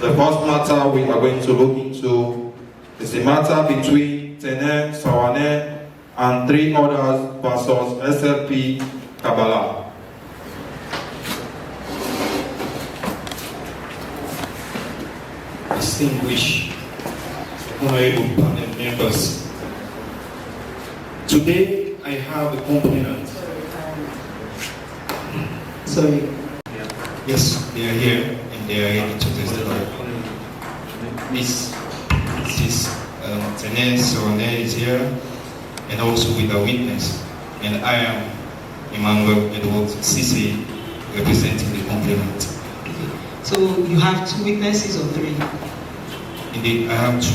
The first matter we are going to look into is a matter between Teneh, Sawane, and 3 others versus SLP, Kabala. Distinguished honorable panel members, today I have a complainant. Sorry. Yes, they are here and they are ready to testify. This is Teneh Sawane is here and also with a witness, and I am Emmanuel Edward Sisi representing the complainant. So you have 2 witnesses or 3? Indeed, I have 2.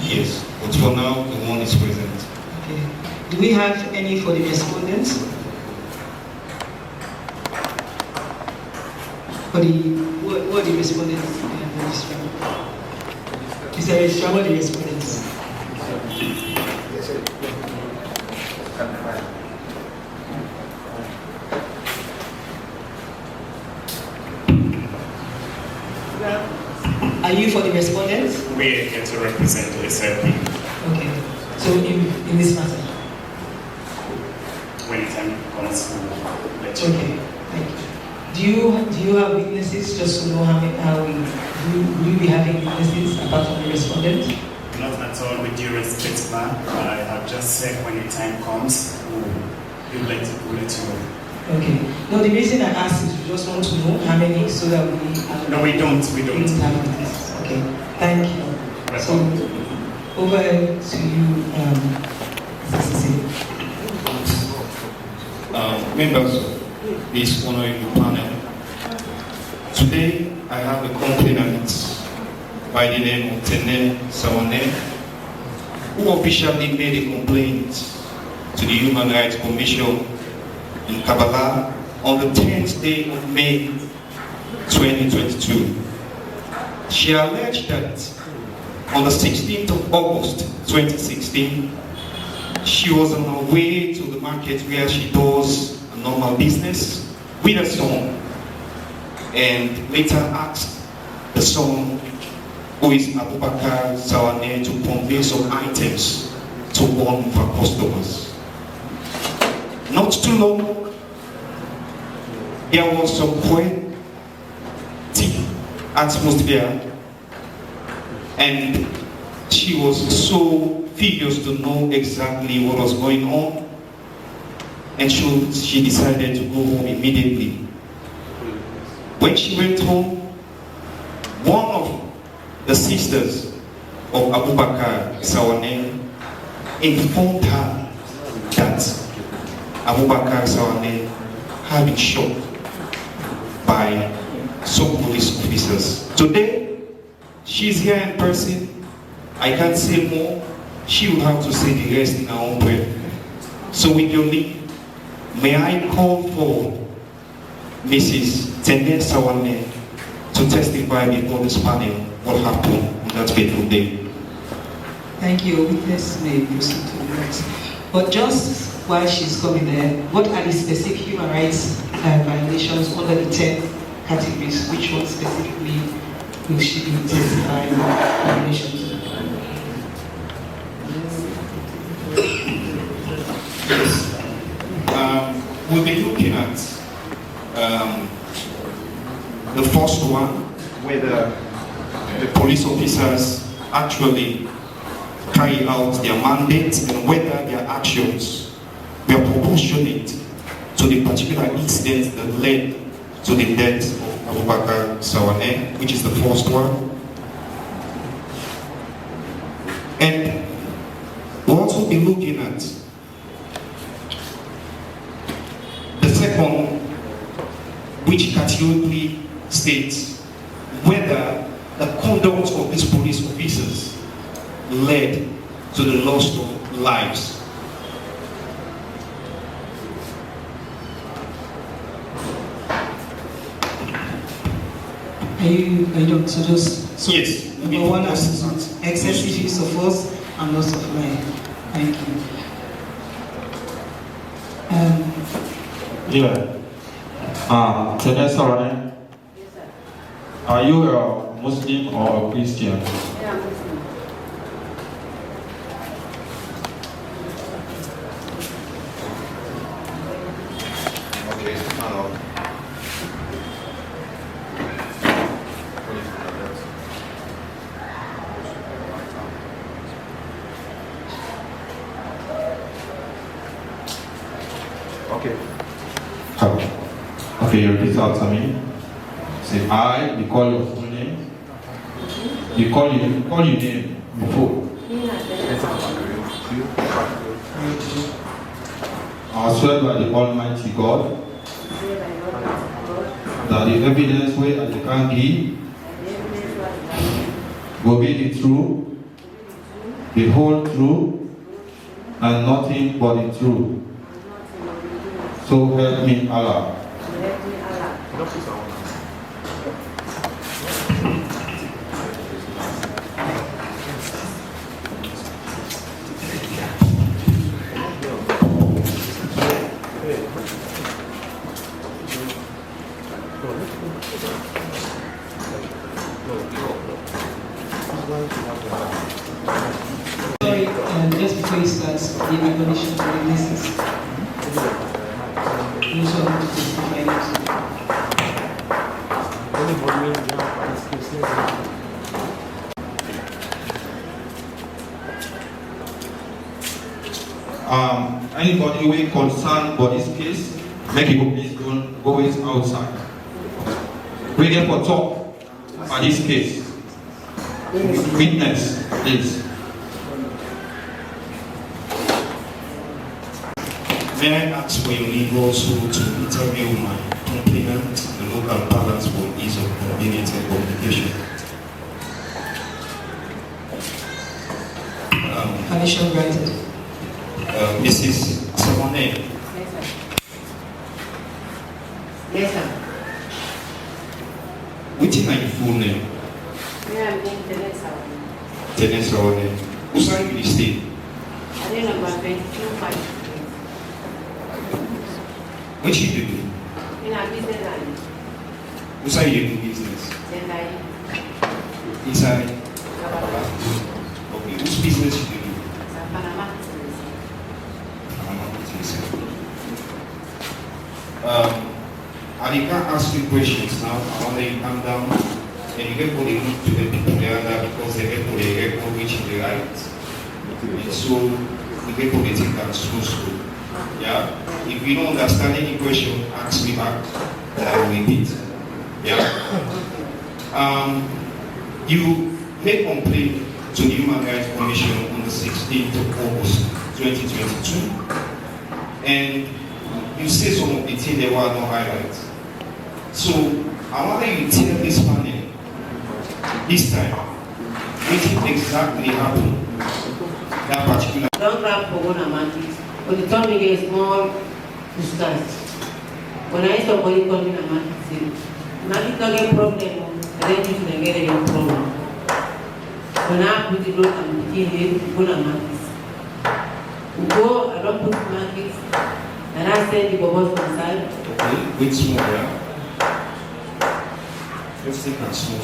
Yes, but for now, the one is present. Okay. Do we have any for the respondents? For the, what the respondents? Is there a registrar? What the respondents? Are you for the respondents? We are here to represent the SLP. Okay. So in this matter? When time comes, we'll let you know. Okay, thank you. Do you have witnesses, just to know will you be having witnesses apart from the respondent? Not at all, with due respect, ma'am. I have just said when the time comes, we'll let you know. Okay. No, the reason I asked is we just want to know how many so that we... No, we don't. We don't have witnesses. Okay, thank you. So, over to you, Members of this honorable panel, today I have a complainant by the name of Teneh Sawane, who officially made a complaint to the Human Rights Commission in Kabala on the 10th day of May 2022. She alleged that on the 16th of August 2016, she was on her way to the market where she does a normal business with her son, and later asked the son, who is Abubakar Sawane, to convey some items to one of her customers. Not too long, there was some poetic atmosphere, and she was so furious to know exactly what was going on, and she decided to go home immediately. When she went home, one of the sisters of Abubakar Sawane informed her that Abubakar Sawane had been shot by some police officers. Today, she's here in person. I can't say more. She will have to say the rest in her own breath. So with your leave, may I call for Mrs. Teneh Sawane to testify before this panel what happened on that fateful day. Thank you. Witness may proceed to the next. But just while she's coming there, what are the specific human rights violations under the 10 categories? Which one specifically will she be testifying in relation to? We'll be looking at the first one, whether the police officers actually carry out their mandate and whether their actions were proportionate to the particular incident that led to the death of Abubakar Sawane, which is the first one. And we'll also be looking at the second, which categorically states whether the conduct of these police officers led to the loss of lives. Are you done? So just yes. Number one has excessive use of force and loss of life. Thank you. Teneh Sawane. Are you a Muslim or a Christian? Yeah, Muslim. Okay, stand up. Okay. Okay, you repeat after me. Say I, you call your full name. You call your name before. I swear by the Almighty God that the evidence where I can give will be the truth, the whole truth, and nothing but the truth. So help me Allah. Sorry, just before you start, the admonition for the witnesses. You also have to testify next. Anybody who is concerned about this case, make it please don't go outside. We get for talk about this case. Witness, please. May I ask for your leave also to interview my complainant, the local balance for ease of convenience and communication. Permission granted. Mrs. Teneh. Yes, sir. Which is my full name? Yeah, I'm named Teneh, sir. Teneh. Who's in the state? I think about 22, What you do? in a business line. Who's you do business? Then I Inside? Kabala. Okay, whose business you do? Panama. I can't ask you questions now. I want you to calm down and you get what they need to the people there because they get what they get which is the right. And so we get what they think that's school. Yeah. If you don't understand any question, ask me back and I will repeat. Yeah. You made complaint to the Human Rights Commission on the 16th of August 2022, and you say some of the things there were no highlights. So I want you to tell this panel this time what exactly happened that particular. Don't grab for one amount. When the time you get small distance. When I saw somebody coming a man, say, "Magic don't get problem, and then you can get a problem." When I put the road and begin here, go to markets. We go, I don't put markets, and I send the bubbles inside. Okay, with small, yeah? Just take a small.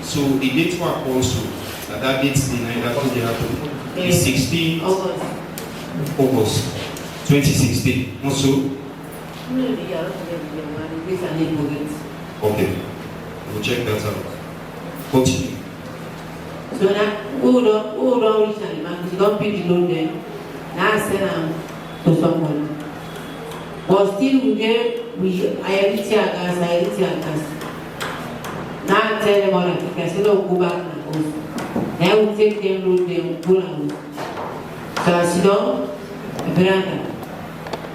So the date work also, that date's the night that they happened. The 16th August 2016. Not so? Okay, we'll check that out. Continue. So now, who don't reach the market, don't pick the loan there. Now I send them to someone. But still I have it gas. Now I tell them all that I say, no, go back and go. Now we take them load them, go and go. So I sit down, veranda.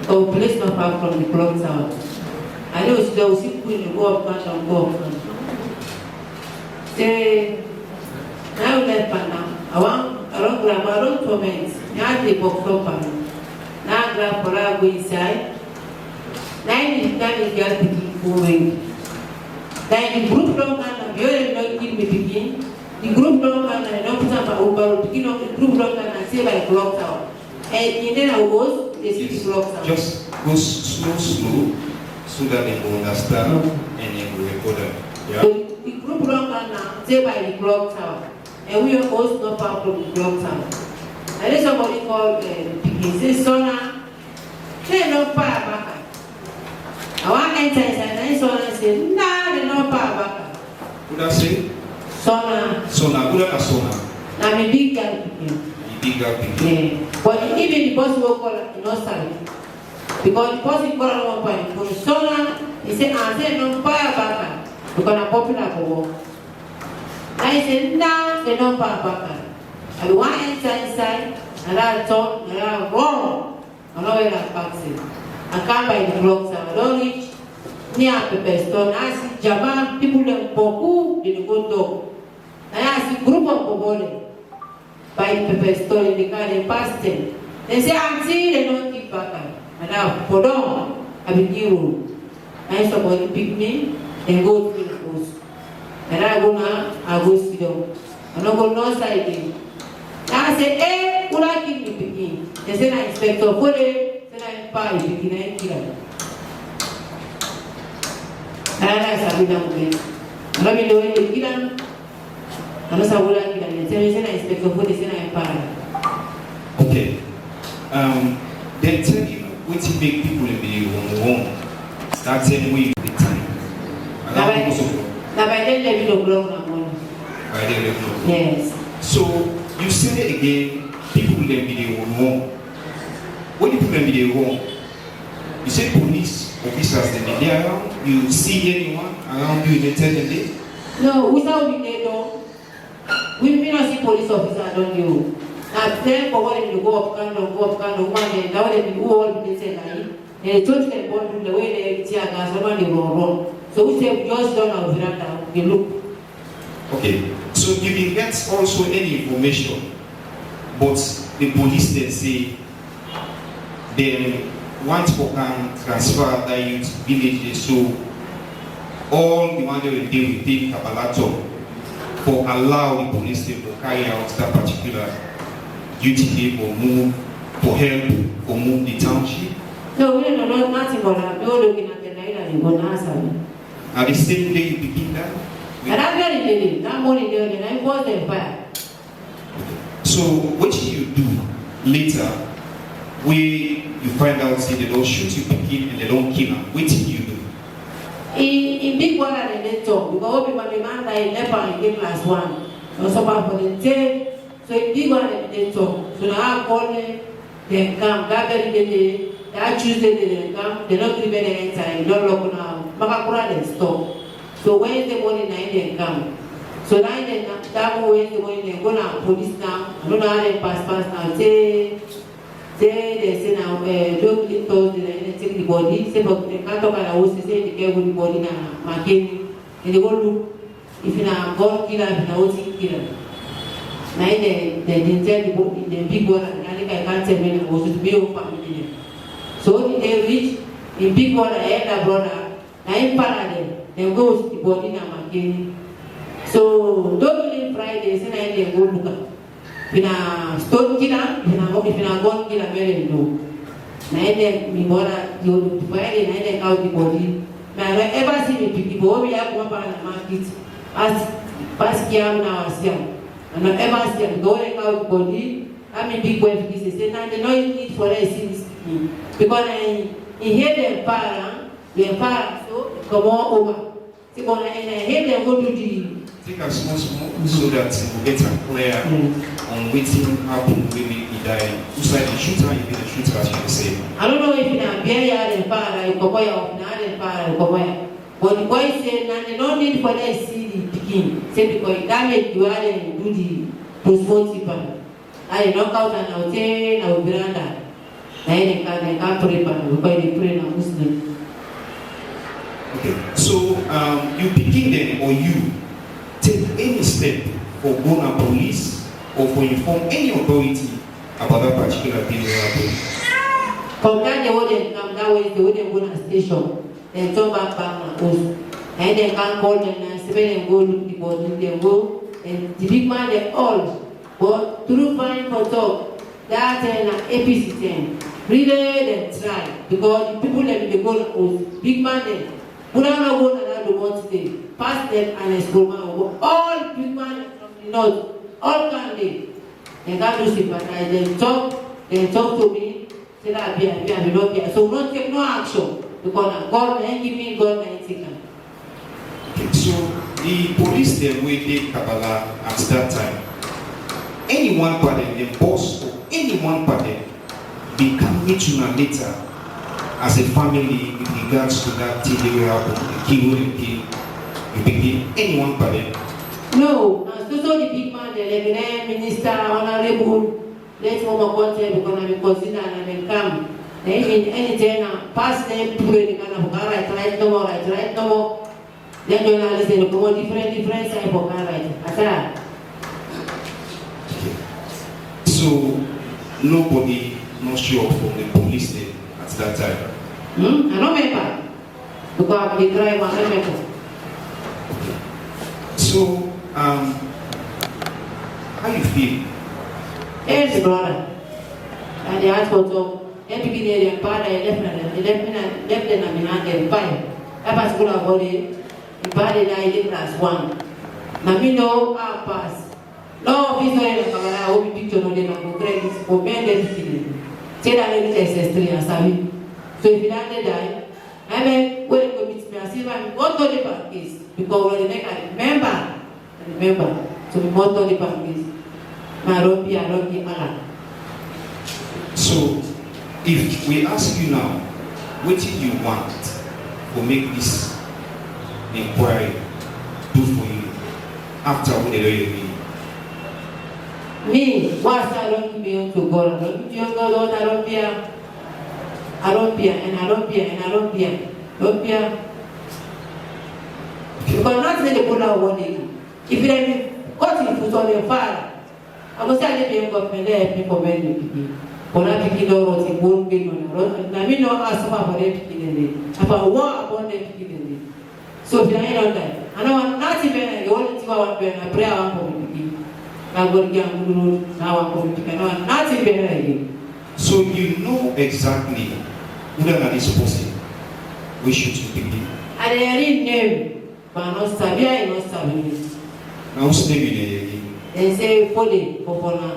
So place not far from the clock tower. I know she does sit when go up front and go up front. Say, now let now. I don't grab, I don't torment. Now they box up and now grab for I go inside. Now the time is just picking going. Then the group don't come, you don't give me begin. The group don't come and I don't put up a over, begin of the group don't come and say by clock tower. And then I was, they see the clock tower. Just go slow, so that they will understand and they will record them. Yeah? The the group run now, say by the clock tower. And we are also not part from the clock tower. And then somebody called he says, Sona, they don't pay back. I want to enter inside, and Sona said, nah, they don't pay back. What I say? Sona. Sona, what I Sona? I'm a big guy. Big guy. Yeah. But even the person will call it, no sorry. Because the person called at one point, for Sona, he said, I said, no pay back. Because I'm popular for work. I said, nah, they don't pay back. I want to enter inside, and I thought, and I wrong. I know where I'm passing. I come by the clock tower. I don't reach near Pepe Stone. I see Japan, people in Boku, they go dog. And I see group of people by Pepe Stone in the car, they pass them. They say, Auntie, they don't keep back. And I put on, I begin room. And somebody pick me and go to the house. And I go now, I go sit down. I don't go no side in. I say, eh, who I keep me picking? They say, I inspector, put it, then I buy picking and kill it. And I say, I'm going to let me know when they kill them. And I say, what I kill them. They say, I inspector, put it, then I buy. Okay. Then tell you what to make people in the room. Start saying we the time. Now by then, let me know grown morning. By then, let me know. Yes. So you say it again, people will be the wrong. When you put them in the wrong, you say police officers then they around, you see anyone around you in the day? No, without being there though. We may not see police officers, don't you? Now then for what you go up, kind of one day, now they do all the same line. And the church can go the way they tear gas, somebody wrong. So we say just don't have veranda, we look. Okay, so you can get also any information, but the police then say they want to transfer that youth village, so all the money will deal with the Kabala for allow the police to carry out that particular duty for move, for help, for move the township. No, we don't know nothing about that. We are looking at the night and we're going to answer. At the same day you begin that? And I'm very ready. That morning, and I was there fire. So what you do later, where you find out say they don't shoot you begin and they don't kill them, what you do? In big water they didn't talk because people demand that in Nepal in class 1. So for the day, so in big water they didn't talk. So now I call them, they come, that very day, that Tuesday they come, they don't give any answer, they don't look now. Makakura they stop. So Wednesday morning, 9 they come. So 9 they come, that Wednesday morning they go now, police now. I don't know how they pass now. They say now, don't leave Thursday, they take the body. Say, but they can't talk about the say they get with the body now, McKinney. And they go look, if you are God killer, if you are OT killer. 9 they didn't tell the body, the big one, and I think I can't tell when I was to be over family. So they reach in big one, I had a brother, 9 parallel. They go to the body now, McKinney. So don't believe Friday, say 9 they go look up. If you stone killer, if you gun killer, very low. 9 they, me mother, you Friday, 9 they count the body. I ever see me pick the body, we have one in the market. Pass Kiam now, as young. And I ever see them going out the body. I mean, big boy, because they say, now they don't need for a since. Because I hear them para, they para, so come on over. So when I hear them go to the. Take a small so that we get a clear on waiting happened when he died. Who's like the shooter, you be the shooter, as you say. I don't know if you are very hard and para, you come out, not and para, you come. But the boy said, now they don't need for them see the picking. Say because that make you are and do the postmortem. I knock out and I'll say, I'll be around that. I can't pray, because they pray now Muslim. Okay, so you begin them or you take any step for Leone Police or for inform any authority about that particular thing that happened? From that they wouldn't come that way, they wouldn't go to the station. Then turn back now. And they can't call them and say them go look the body, they go. And the big man they all. But through fine for talk, that APC 10. Really they try. Because the people that they go to big man they put on a go the one today. Pass them and explore all big man from the north, all candidates. They got to sympathize. They talk to me. Say that I will not be. So don't take no action because God ain't give me, God ain't taken. So the police they waited Kabala at that time. Any one party, the boss or any one party, become mutual later as a family with regards to that thing they will happen, the key will be, you begin any one party. No, so the big man, the Lebanon minister, honorable, let's move on because I'm considered and I'm come. They mean anything, pass them to the kind of right no more. Then you listen to different type of right. So nobody not show up from the police there at that time. I don't remember because the driver I remember. So how you feel? Yes, brother. And the asked for every beginning of father left them in hand fire. That was good about it. The body died class 1. Now me know our pass. No, we don't have Kabala. I hope you picture no them and go credit for men them. Say that it is S3 and Sabi. So if you don't die, I mean, when you commit me, I see my what to the bank case because when the neck I remember. So we want to the bank case. I don't be Allah. So if we ask you now, what do you want to make this inquiry do for you after what they do? Me, once I don't be to God, I don't be on God, I don't be. Because not say the put out one day. If they got it put on your father, I must say they be government there people many people. But I think it all was won't be on. I mean, no ask for them picking about war upon them picking. So if I don't die, I know not even the only thing I want to pray for me. Now I'm not even. So you know exactly who are this person. We should begin. And they read name, but not Sabia, not Sabia. Now who's name? They say Fode, Fofona.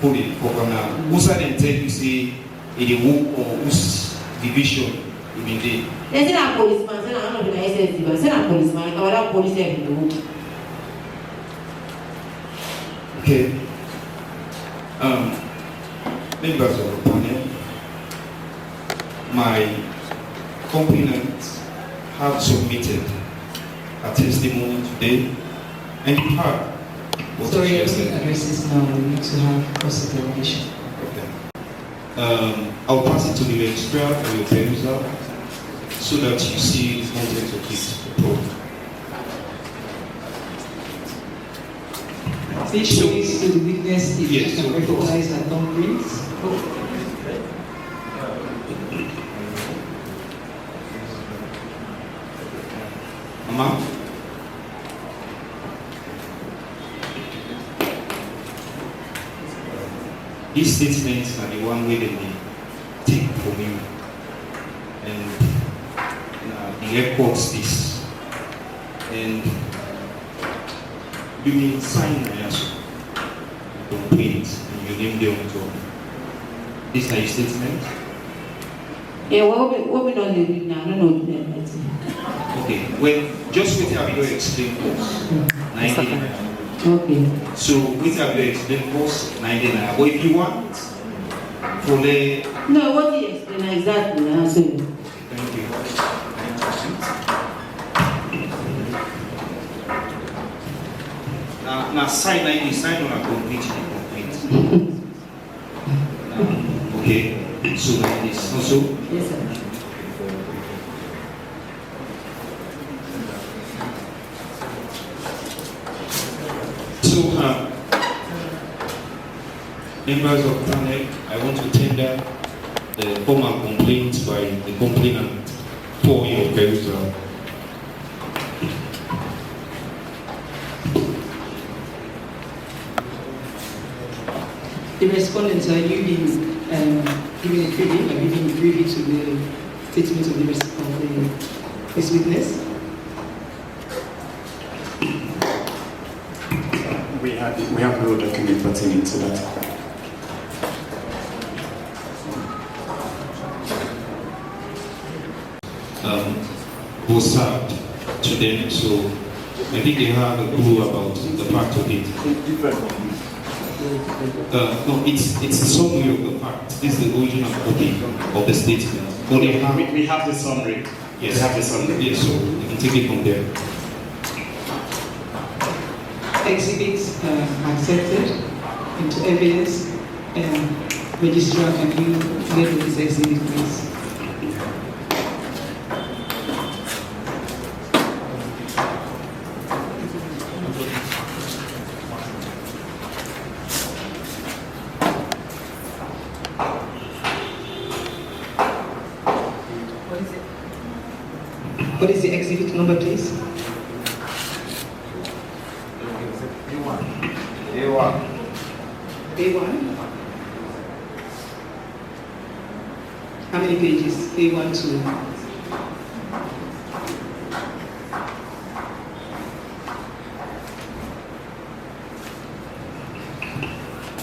Who's that tell you say in the work or whose division in the day? They say a policeman, say I'm not the SLP, but say a policeman, I want police in the work. Okay. Members of the panel, my complainants have submitted a testimony today and you heard what Sorry, she I said. think addresses now. We need to have cross-examination. Okay. I'll pass it to the registrar for your perusal so that you see the content of this report. This shows to the witness if Yes, you can recognize that thumbprints. Mama? These statements are the one way they take from you. And the records this. And you may sign my complaint and you name them on top. These are your statements? Yeah, what we don't do now, I don't know that. Okay, well, just wait till you explain first. 99. Okay. So, wait till you explain first. 99. But if you want, for the. No, what do you explain exactly? Answer. Thank you. Now, sign 90, sign on a complete. Okay, so like this. Also? Yes, sir. So, members of Teneh, I want to tender the formal complaint by the complainant for your perusal. The respondents, are you being given a preview? Are you being privy to the statements of this witness? we have no document pertaining to that. Was served to them, so I think they have a clue about the fact of it. No, it's a summary of the fact. This is the original copy of the statement. But they have, We have the summary. yes, We have the summary. yes, so you can take it from there. Exhibits accepted into evidence. Registrar, can you get this exhibit, please? What is the exhibit number, please? A1. How many pages? A1 to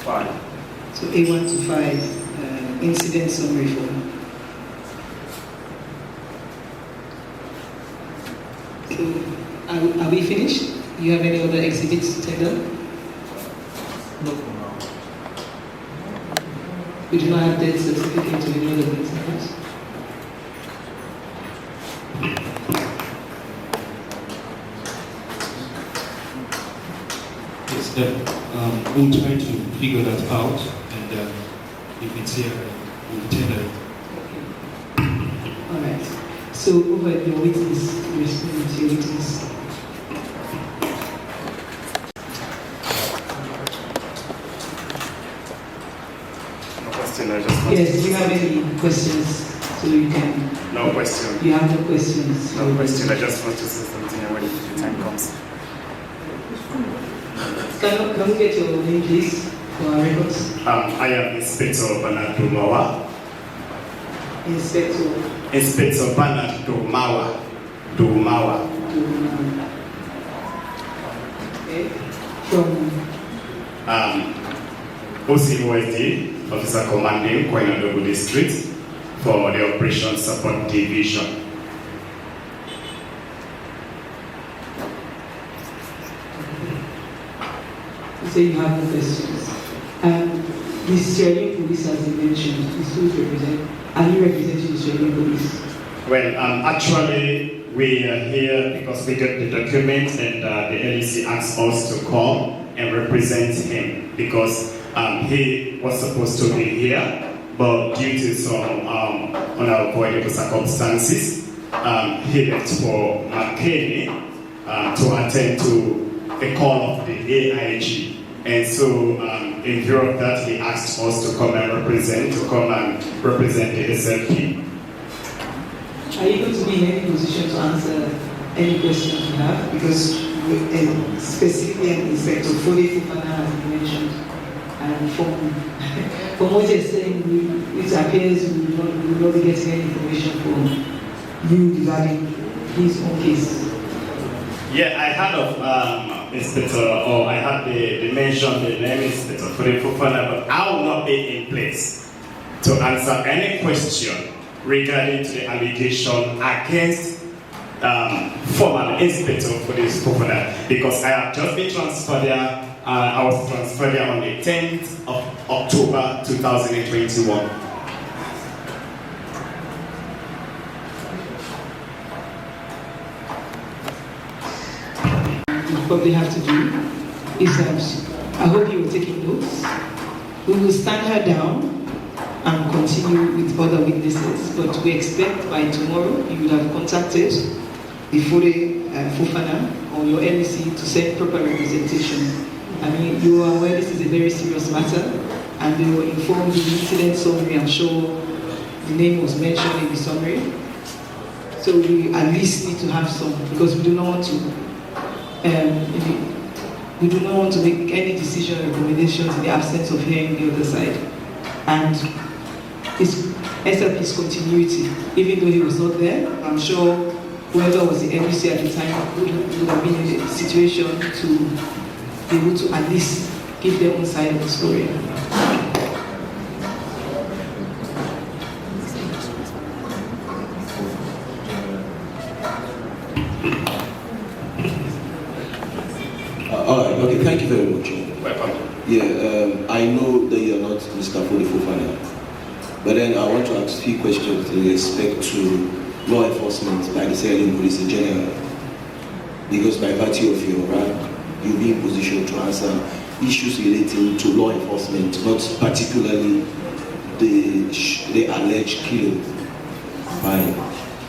5. so A1 to 5, incident summary form. So, are we finished? Do you have any other exhibits to tender? No. We do not have death certificate or any other things. Yes, we'll try to figure that out, and if it's here, we'll tender it. All right. So, over your witness, respond to your witness. No question, I just want Yes, to- do you have any questions? So you can. No question. You have no questions. No question, I just want to say something when the time comes. Can we get your name, please, for our records? I am Inspector Bernard Dumawa. Inspector. Inspector Bernard Dumawa. Okay. From OCOSD, Officer Commanding Koinadogo District, for the Operation Support Division. you say you have no questions. The Sierra Leone Police, as you mentioned, is who represent. Are you representing the Sierra Leone Police? Well, actually, we are here because we got the document and the LEC asked us to come and represent him because he was supposed to be here, but due to some unavoidable circumstances, he left for McKinney to attend to a call of the AIG. And so, in view of that, he asked us to come and represent the SLP. Are you going to be in any position to answer any questions you have? Because specifically an inspector, Fode Fufana has been mentioned. And from what you're saying, it appears we will not be getting any information from you regarding his own case. Yeah, I heard of Inspector, or I had the mention, the name Inspector Fode Fufana, but I will not be in place to answer any question regarding to the allegation against former Inspector Fode Fufana, because I have just been transferred there. I was transferred there on the 10th of October 2021. What they have to do is I hope you will take notes. We will stand her down and continue with other witnesses, but we expect by tomorrow you will have contacted the Fode Fufana or your LEC to send proper representation. I mean, you are aware this is a very serious matter, and they will inform the incident summary. I'm sure the name was mentioned in the summary. So we at least need to have some, because we do not want to make any decision or recommendations in the absence of hearing the other side. And it's SLP's continuity. Even though he was not there, I'm sure whoever was the MC at the time would have been in a situation to be able to at least give them one side of the story. All right, okay, thank you very much. Welcome. Yeah, I know that you're not Mr. Fofana, but then I want to ask a few questions in respect to law enforcement by the Sierra Leone Police in general, because by virtue of your rank, you'll be in position to answer issues relating to law enforcement, not particularly the alleged killing. Fine.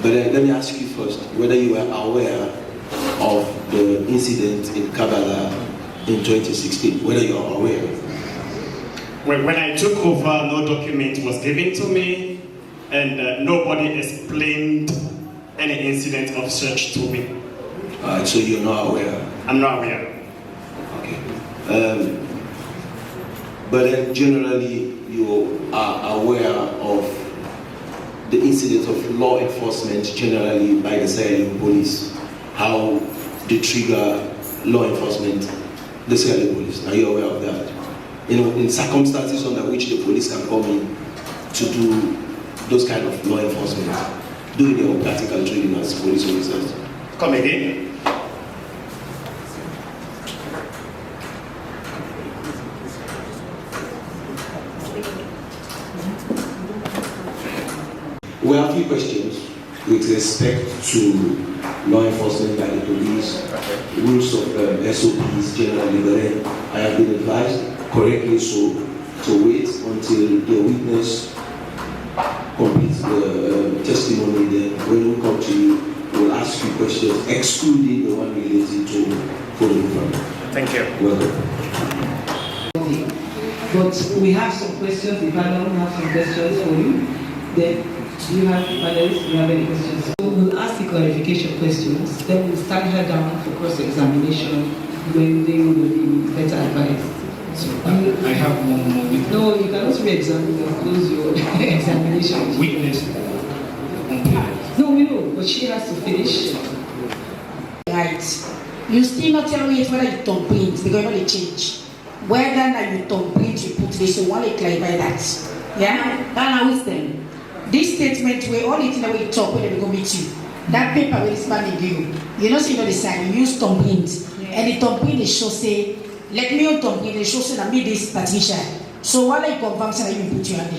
But then let me ask you first, whether you were aware of the incident in Kabala in 2016, whether you are aware. When I took over, no document was given to me, and nobody explained any incident of such to me. So you're not aware? I'm not aware. Okay. But then generally you are aware of the incident of law enforcement generally by the Sierra Leone Police, how they trigger law enforcement, the Sierra Leone Police. Are you aware of that? You know, in circumstances under which the police can come in to do those kind of law enforcement, doing their practical training as police officers. Come again? We have a few questions with respect to law enforcement by the police, rules of SOPs generally, but then I have been advised, correctly so, to wait until the witness completes the testimony. Then when we come to you, we'll ask you questions excluding the one related to photography. Thank you. Welcome. But we have some questions, the panel have some questions for you. Then, do you have panelists, do you have any questions? So we'll ask the clarification questions, then we'll stand her down for cross-examination when they will be better advised. So I have one more witness. No, you cannot re-examine or close your examination. Witness. No, we know, but she has to finish. Right. You still not tell me whether you don't print, because you know they change. Whether now you don't print, you put this, so want to clarify that. Yeah? Then I wisdom. This statement where all the things that we talk when they go meet you, that paper where this man give you know, so you know the sign, you use thumb print. Yeah. And the thumb print they show say, let me on thumb print, they show say that me this Patricia. So while you confirm say that you put your hand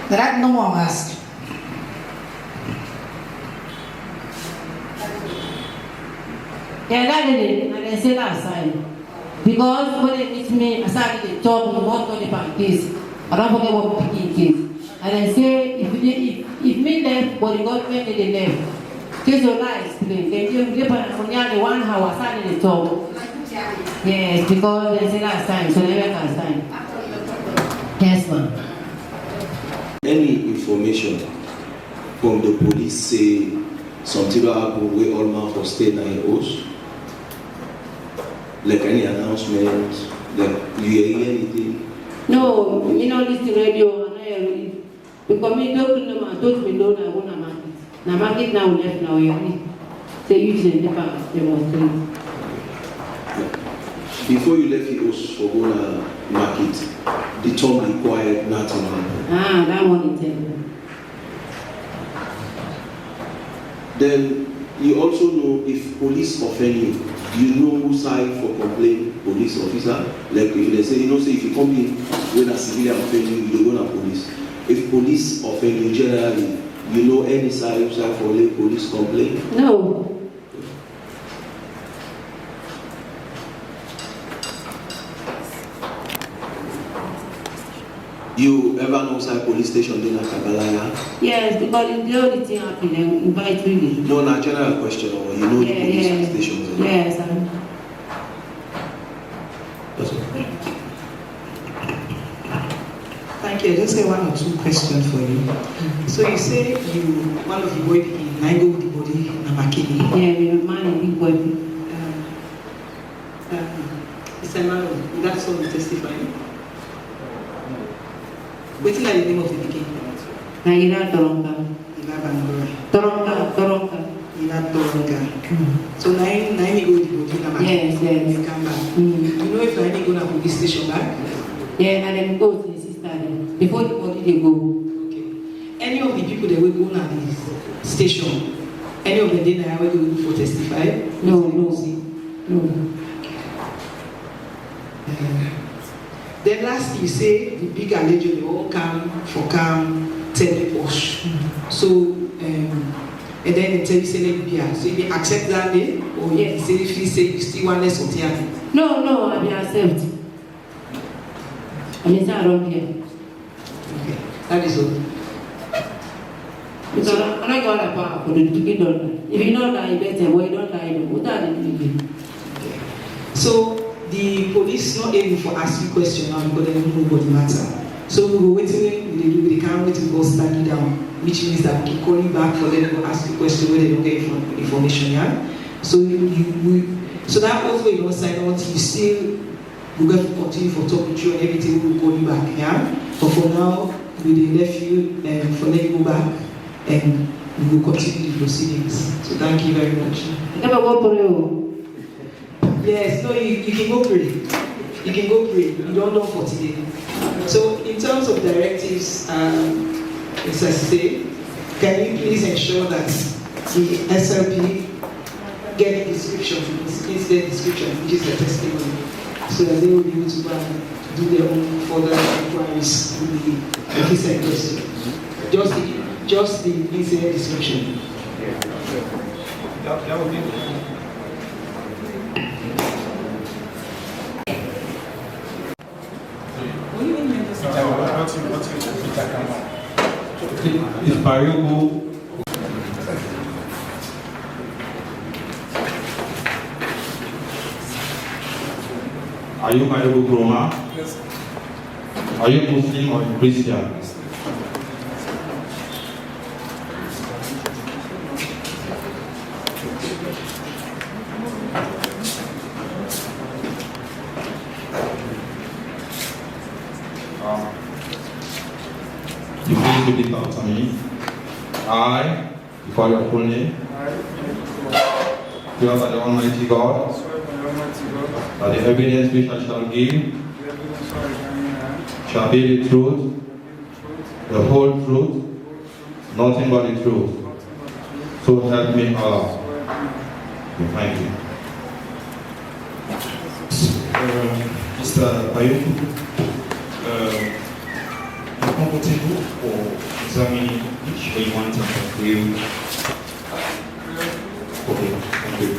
there. That no more ask. Yeah, that is it. And they say last time. Because when they meet me, I started to talk about the case. I don't forget what picking case. And I say, if me left, but the government didn't left. Case your life explain. Then you give an only 1 hour, I started to talk. Yes, because they say last time, so they went last time. Yes, ma'am. Any information from the police say something will happen where all man for stay 9 hours? Like any announcement, like you hear anything? No, you know this radio, because me don't know, I don't know, I want to market. Now market now left now, they use the demonstrate. Before you left the house for going to market, the term required nothing. Ah, that one is it. Then you also know if police offend you know who side for complaint police officer. Like if they say, you know, say if you come in when a civilian offend you, you go to police. If police offend you generally, you know any side who side for police complaint? No. You ever know outside police station in Kabala? Yes, because the only thing happened, they invite me. No, not general question, or you know the police stations. Yes, That's okay. Thank you. I just have 1 or 2 questions for you. So you say one of the boy in I go with the body in Makini. Yeah, the man in big boy. Mr. Malo, that's all testifying. What's the name of the beginning? Nagira Toronka. Ila Bangura. Toronka. Ila that longer. So nine go to the Yes, yes. you come back. Mm. You know if nine go to police station back? Yeah, and then go to the sister then. Before the body they go. Okay. Any of the people that will go to the station, any of them they now will go for testify? No. Then last you say the big alleged they all come for Teneh wash. So and then they tell you say let be. So you accept that day or Yes. you say you still want less of the No, I mean accept. I mean it's around here. Okay. That is all. Because I'm not going to power for the to get done. If you don't die, better. Why you don't die? What are they doing? So the police not able for ask you question now because they don't know what the matter. So we go waiting, they can't wait to go study down, which means that we keep calling back for them to ask you question where they don't get information. Yeah. So so that also you don't sign on. You still we going to continue for talk with you and everything. We will call you back. Yeah. But for now, we left you for let you go back and we will continue the proceedings. So thank you very much. Never go for you. Yes, no, you can go pray. You can go pray. You don't know for today. So, in terms of directives, as I say, can you please ensure that the SLP get a description, please get a description, which is the testimony, so that they will be able to go and do their own further inquiries with the officer in question. Just the incident description. That would be. Is Bariogo are you Bariogo Roma? Yes. Are you Muslim or Christian? You please repeat after me. I, before your full name, swear by the Almighty God, that the evidence which I shall give shall be the truth, the whole truth, nothing but the truth. So help me Allah. Thank you. Mr. Bayou, comfortable for examining each way you want to you? Okay, thank you.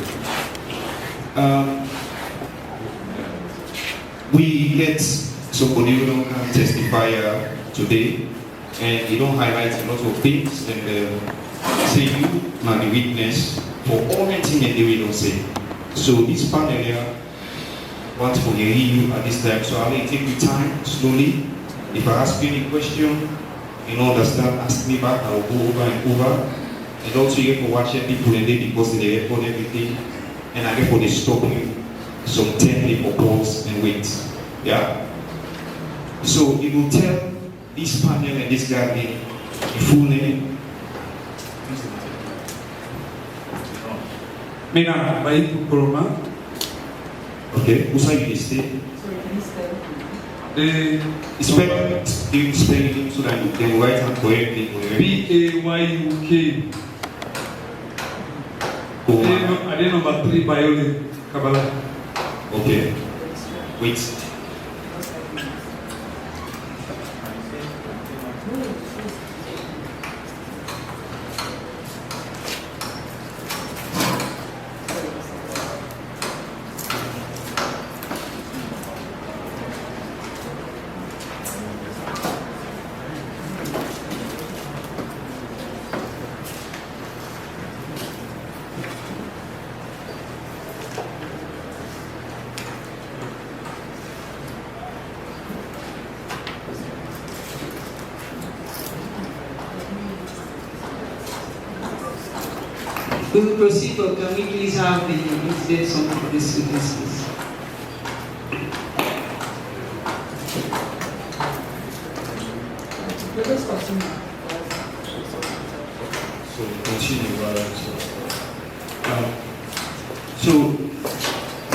We get somebody who don't come testify today, and he don't highlight a lot of things, and say you are the witness for all the things that they don't say. So this panel here want to hear you at this time, so I will take the time slowly. If I ask you any question, you don't understand, ask me back, I will go over and over. And also you have to watch people and they because they record everything. And I therefore they stop you some 10 people pause and wait. Yeah? So you will tell this panel and this guy the full name. Mina, baik Kurma. Okay, who's are you stay? Sorry, can you spell? Spell it so that you can write and correctly. Bayuk. I didn't number 3 Biology, Kabala. Okay. Wait. We will proceed, but can we please have the incident summary for this witnesses? Let us continue. So continue. So,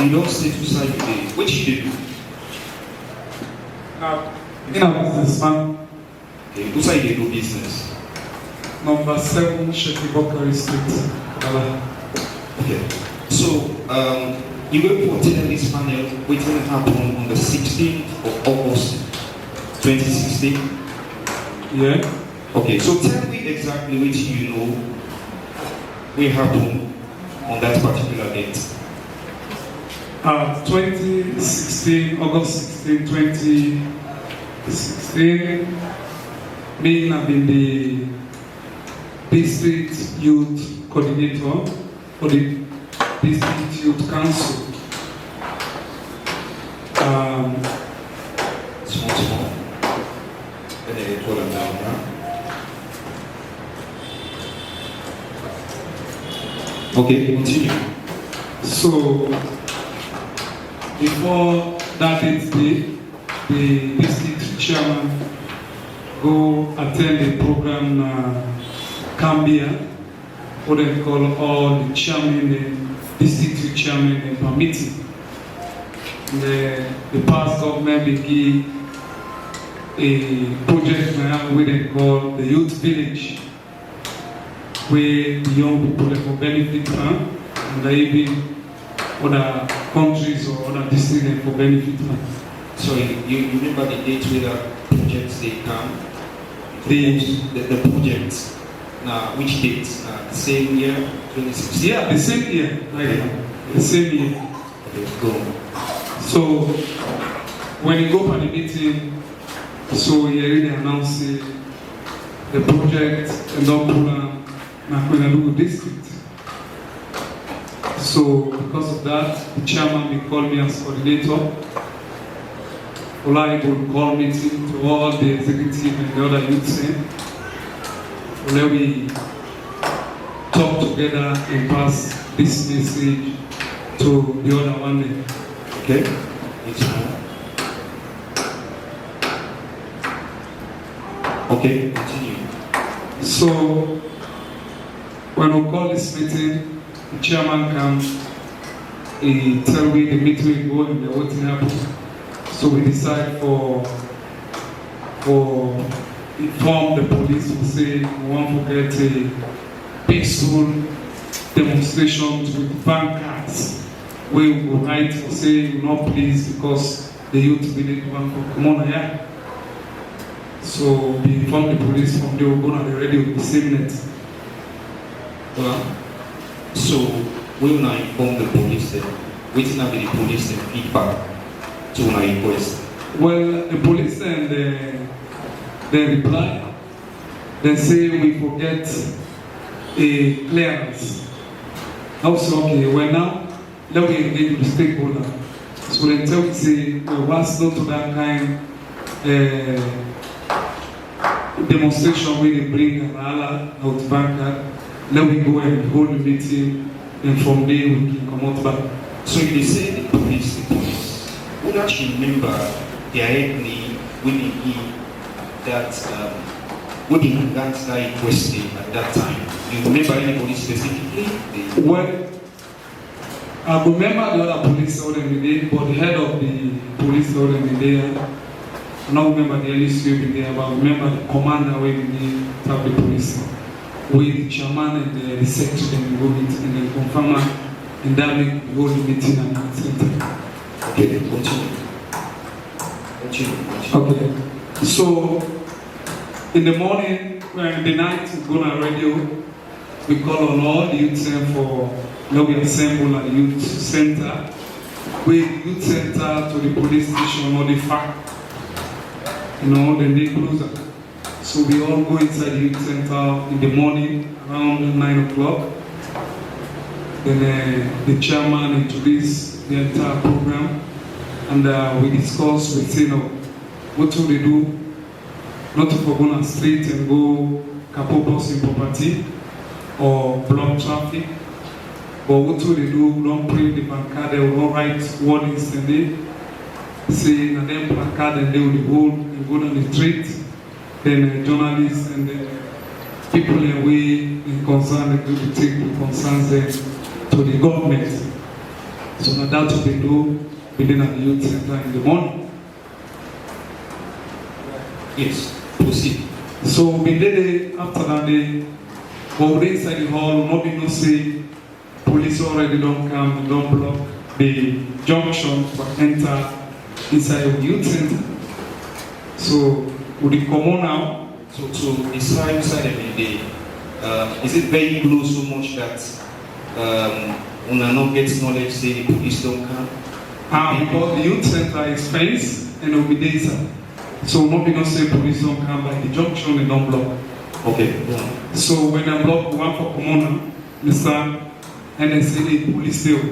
you don't stay to side today. What should you do? In a businessman, Okay, who side they do business? number 7, Sheikh Bakari Street, Kabala. Okay. So, you went for terrorist panel, which will happen on the 16th of August 2016. Yeah. Okay, so tell me exactly what you know will happen on that particular date. 2016, August 16, 2016, me have been the district youth coordinator for the district youth council. Small. And then you pull them down, huh? Okay, continue. So, before that day, the district chairman go attend the program Cambia, what they call all the chairman and district chairman and meeting. The past government will give a project now where they call the youth village, where the young people will benefit from, and even other countries or other districts for benefit from. So you remember the date where the projects they come? The projects. Now, which dates? The same year, 2016? Yeah, the same year, right? The same year. Okay, go. So when you go for the meeting, so you already announce the project and don't pull on Nakwelalugu district. So because of that, the chairman will call me as coordinator. Ola will call meeting to all the executive and the other youths. Let we talk together and pass this message to the other one day. Okay? Okay, continue. So when we call this meeting, the chairman comes, he tell me the meeting will go and the what happen. So we decide for inform the police to say we want to get a peaceful demonstrations with bancards where we will write for say not please because the youth village want to come on here. So we inform the police from there, we're going to the radio with the same net. Well, so we will now inform the police then. Waiting now the police and feedback to my request. Well, the police and they reply. They say we forget a clearance. Also, okay, well now, let me engage with the stakeholder. So they tell me, say, what's not to that kind demonstration where they bring a rally out banker. Let me go and hold the meeting, and from there we can come out back. So you say the police, would actually remember directly when that guy question at that time. You remember anybody specifically? Well, I remember the other police already there, but the head of the police already there. I don't remember the LSU there, but I remember the commander where we have the police. With the chairman and the secretary and the meeting and the confirmer and that make the whole meeting and the center. Okay, continue. Okay. So in the morning, when the night we go on radio, we call on all the youth for now we assemble at the youth center. With the youth center to the police station or the fact, then they closer. So we all go inside the youth center in the morning around 9 o'clock. Then the chairman introduced the entire program, and we discuss, we say, what will they do? Not to go on the street and go capable in property or block traffic, but what will they do? Don't print the placard, they will not write warnings and they say, and then placard and they will hold and go down the street. Then journalists and people away in concern, they will take the concerns there to to the government. So now that we do within the youth center in the morning. Yes, proceed. So we did it after that day, but inside the hall, nobody no say police already don't come, they don't block the junction for enter inside the youth center. So we come on now. So inside the is it very close so much that una not get knowledge say the police don't come? Because the youth center is fenced and will be there. So nobody don't say police don't come by the junction and don't block. Okay. So when I block one for Pomona, the sun, and they say the police there.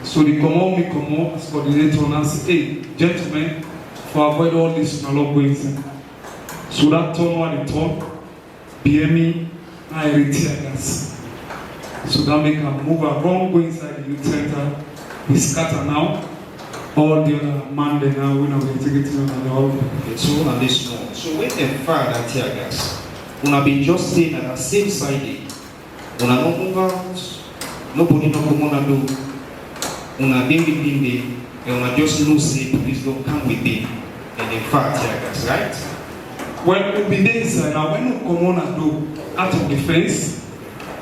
So they come on, as coordinator and say, hey, gentlemen, for avoid all this, no law going in. So that turn one they talk, BME, I retire gas. So that make a move around, go inside the youth center. We scatter now. All the other man they now when we take it to all. Okay, so on this note, so when they fire that tear gas, una been just staying at the same side. Una no move out, nobody no come on and do. Una dey within there, and una just know say police don't come within, and they fire tear gas, right? When we be there inside now, when we come on and do out of the fence,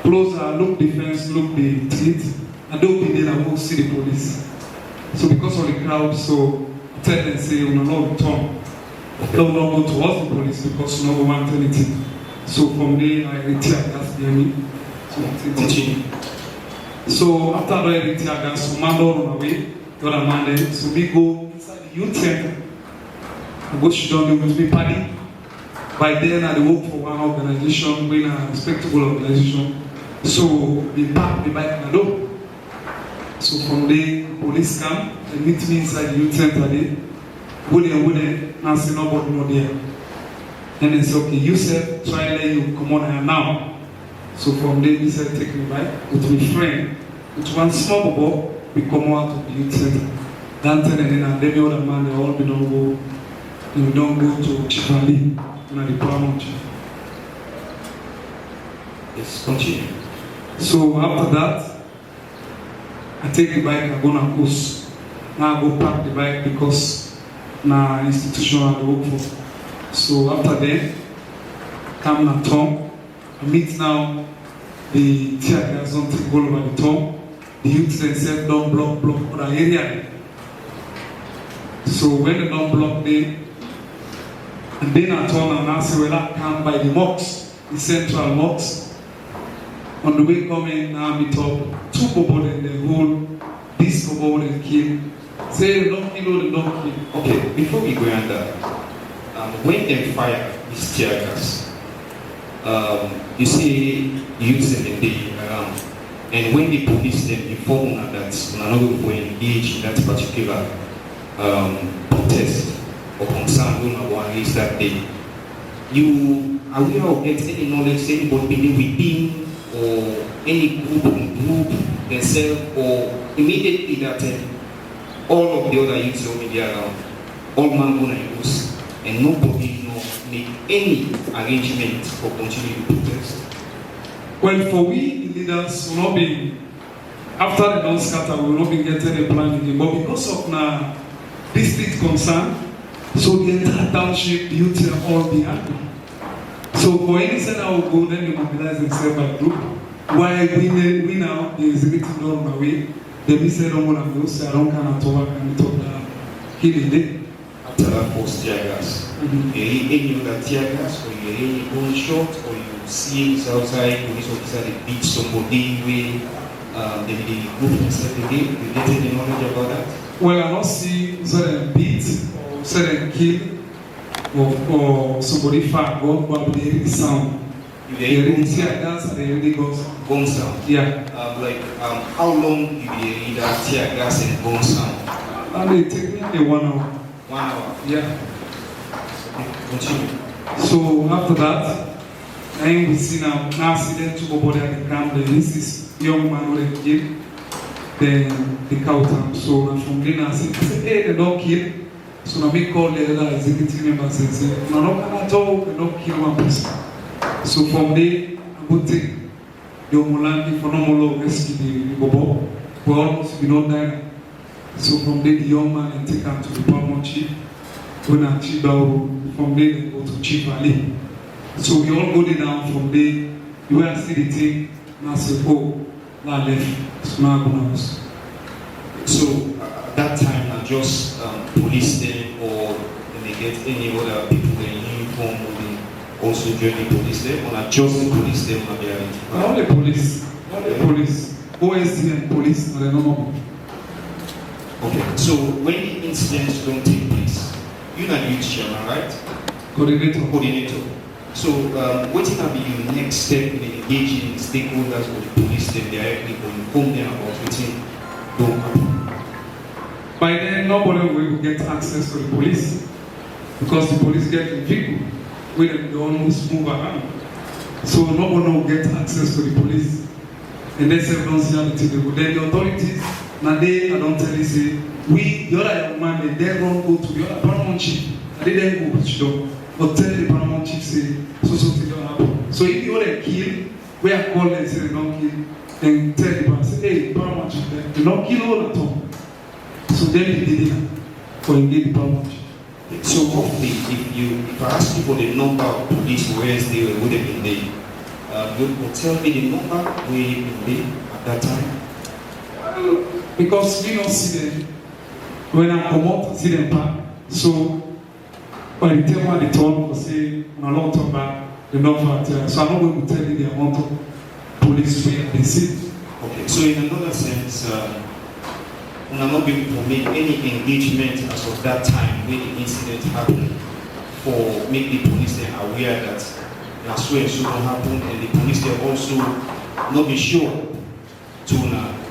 close look the fence, look the street, and don't be there and we'll see the police. So because of the crowd, so tell them say we not return. Don't go towards the police because no one want anything. So from there I retire gas behind me. So after I retire gas, so man don't run away, the other man there. So we go inside the youth center. I go sit down there with me party. By then I work for one organization, being a respectable organization. So we park the bike in the door. So from there, police come and meet me inside the youth center there. Go there, and say nobody not there. And they say, okay, you said, try let you come on here now. So from there, he said, take me back with my friend. With one small bubble, we come out of the youth center. Then and then the other man, they all we don't go to Chifali, the paramount chief. Yes, continue. So after that, I take the bike, I go na coast. Now I go park the bike because na institution I work for. So after that, come na town. I meet now the tear gas don't take all over the town. The youth themselves don't block other area. So when they don't block there, and then I turn and I say, well, I come by the mosques, the central mosques. On the way coming, now meet up two people in the hole, this couple and kill. Say they don't kill. Okay, before we go under, when they fire this tear gas, you see youths in the day around, and when the police them inform that we are not going to engage in that particular protest or concern going on is that day, you are aware of get any knowledge anybody within or any group themselves or immediately that all of the other youths over there around, all man gonna use and nobody make any arrangement for continuing the protest? Well, for we the leaders will not be after the don't scatter, we will not be getting a plan again. But because of now district concern, so the entire township, the youth are all be happy. So for any center I will go, then they mobilize themselves by group. Why we now, the executive don't run away, they be said, don't want to go, so I don't kind of talk and talk killing it. After that first tear gas, you hear any other tear gas, or you hear any gunshot, or you see outside, police officer, they beat somebody, they group themselves again, you get any knowledge about that? Well, I don't see certain beat or certain kill or somebody far go, but they hear the sound. They hear the tear gas and they hear the gun sound? Yeah. How long you hear that tear gas and gun sound? And they take me 1 hour. 1 hour? Yeah. Continue. So after that, then we see now accident to go body at the camp. Then this is young man who they kill. Then the cow town. So now from there I say, hey, they don't kill. So now we call the other executive members and say, no, at all, they don't kill one person. So from there, I go take the Omolangi for normal rescue the Bobo, we almost be not there. So from there, the young man and take him to the paramount chief. When I chief down, from there they go to Chief Ali. So we all go there down from there. You will see the thing. And I say, oh, that left. So now I'm going to. So that time, I just police them, or they get any other people in uniform who they also join the police them, or not just the police them and they are All the police. All the police. OSD and police are the normal. Okay, so when the incidents don't take place, you're not youth chairman, right? Coordinator. So what will be your next step in engaging stakeholders of the police then directly to inform them about what don't happen? By then, nobody will get access to the police because the police get the vehicle where they almost move around. So nobody will get access to the police. And they say, don't see how the thing. Then the authorities, now they, I don't tell you, say, we, the other young man, they don't go to the other paramount chief. And they then go to the but tell the paramount chief, say, so thing don't happen. So if you want to kill, we are called and say they don't kill, and tell the paramount, say, hey, paramount chief, they don't kill all at all. So then they did it for engage the paramount chief. So hopefully, if I ask you for the number of police where they would have been there, you will tell me the number where you been there at that time? Because we don't see them. When I come out, see them back. So by the time they told me, say, on a long time back, the number, so I'm not going to tell you the amount of police they see. Okay, so in another sense, we are not going to make any engagement as of that time when the incident happened for make the police then aware that that's where so will happen, and the police they also not be sure to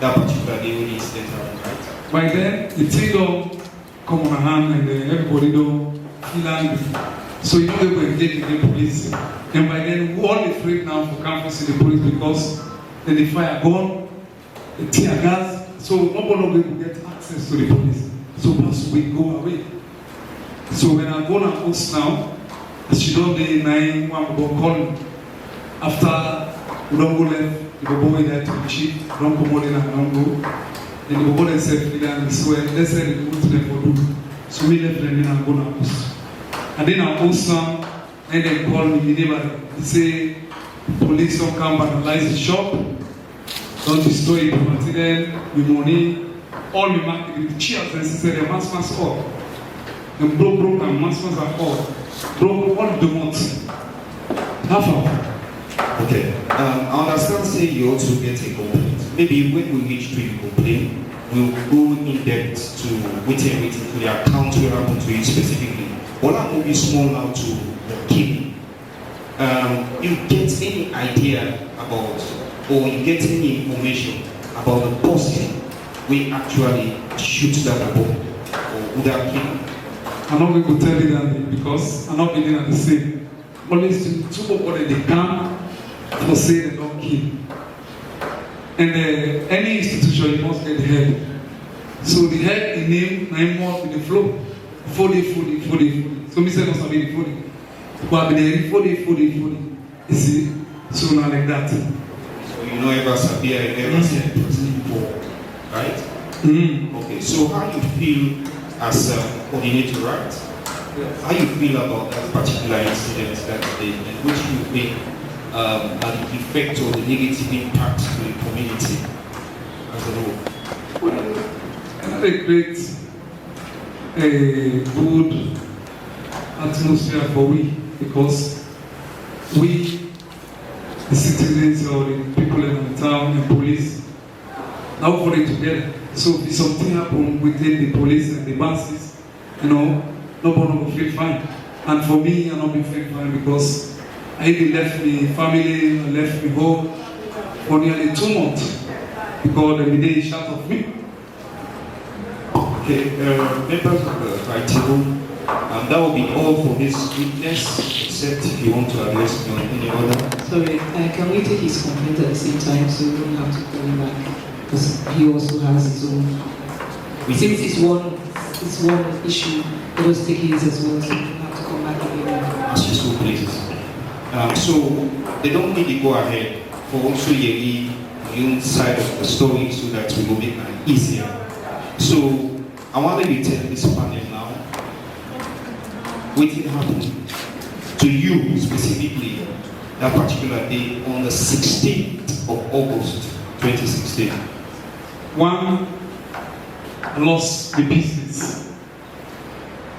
that particular day when the incident happened, right? By then, the thing don't come on hand and everybody don't feel angry. So you know they will engage in the police. And by then, we're all afraid now for campus in the police because then they fire gun, the tear gas. So nobody will get access to the police. So once we go away. So when I go to house now, she don't do 911 go call. After we don't go left, we go there to the chief, don't come in and don't go. Then we go and say, and swear, let's say we go to them for do. So we left them in and go to house. And then I house now, and they call me, the neighbor, they say, police don't come vandalize the shop. Don't destroy the material, the money, all the market, the chairs necessary, the mass all. And broke and mass are all. Broke all the months. Half hour. Okay. I understand say you also get a complaint. Maybe when we reach to the complaint, we'll go in depth to waiting to the account where happened to you specifically. All I'm moving small now to the killing. You get any idea about, or you get any information about the person we actually shoot that above or who that killed? I'm not going to tell you that because I'm not being at the same. Always two people that they come for say they don't kill. And any institution you must get the head. So the head in name 9 months with the flow. 40. So me say must be the 40. But the 40. You see? So not like that. So you know ever Sabia and ever said person before, right? Mm-hmm. Okay, so how you feel as a coordinator, right? Yes. How you feel about that particular incident that day, and which you think are the effect or the negative impact to the community as a whole? Well, it creates a good atmosphere for we, because we, the citizens or the people in the town and police, now for it together. So if something happen within the police and the masses, you know, nobody will feel fine. And for me, I don't feel fine because I even left my family, I left my home for nearly 2 months because the day shot of me. Okay, members of the criteria, that will be all for this witness, except if you want to address me on any other. Sorry, can we take his complaint at the same time so we don't have to call him back? Because he also has his own. Since it's one issue, let us take his as well, so we don't have to come back again. As useful places. So they don't need to go ahead for also your own side of the story so that we will make it easier. So I want you to tell this panel now what happened to you specifically that particular day on the 16th of August 2016. One, I lost the business.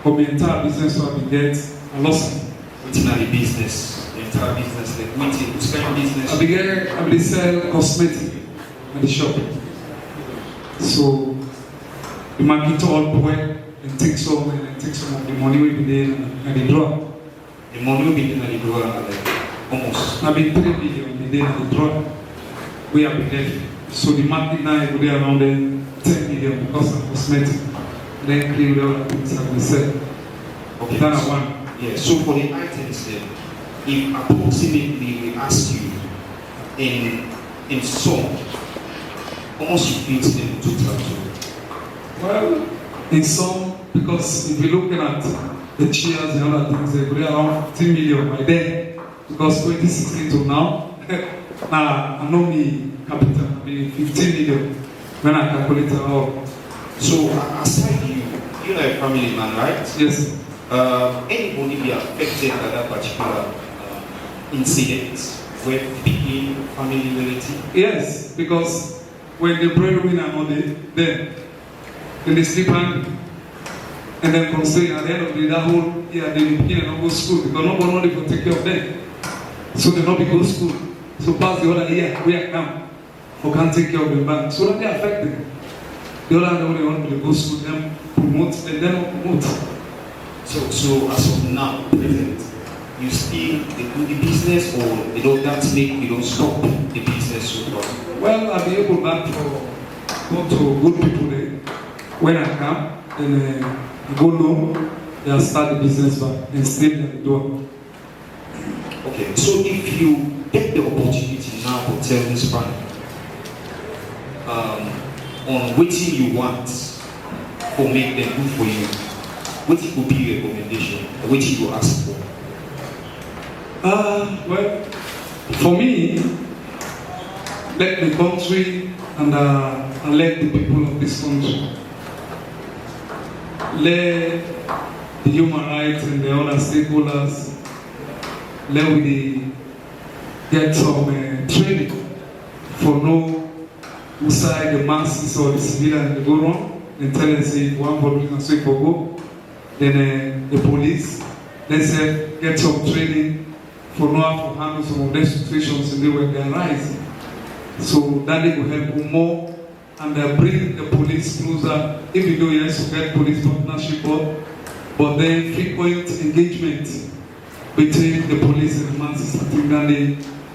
For my entire business, so I get, I lost it. What's in the business? The entire business, like which kind of business? I began sell cosmetics at the shop. So the market all boy and take some of the money we be there and the draw. The money will be in the drawer, like almost. I've been 3 million in the draw. We have been there. So the market now will be around 10 million because of cosmetics. Then clean all the things that we sell. Okay. That's one. Yeah, so for the items then, if approximately we ask you in sum, how much you feel them total? Well, in some, because if you're looking at the chairs and other things, they were around 15 million by then. Because 2016 to now, I know me capital, I mean 15 million when I calculate it all. So aside you're a family man, right? Yes. Anybody be affected by that particular incident where speaking family relative? Yes, because when the breadwinner not there, then they sleep hungry. And then considering at the end of the day, that whole year they begin and not go to school because nobody will take care of them. So they not be go to school. So pass the other year, we are come, or can't take care of them back. So that they affect them. The other one they want to go to school, them promote, and then not promote. So as of now, present, you still do the business, or you don't that make you don't stop the business so far? Well, I'll be able back to go to good people there. When I come, then I go home, they'll start the business back and stay at the door. Okay, so if you get the opportunity now to tell this panel on what you want for make them good for you, what would be your recommendation, or what you will ask for? Well, for me, let the country and let the people of this country, let the human rights and the other stakeholders, let we get some training for know who side the masses or the civilian they go wrong, and tell them say one police and say for go, then the police, let's get some training for know how to handle some of their situations and they will arise. So that they will help them more and bring the police closer, even though yes, we get police partnership, but then frequent engagement between the police and the masses. I think that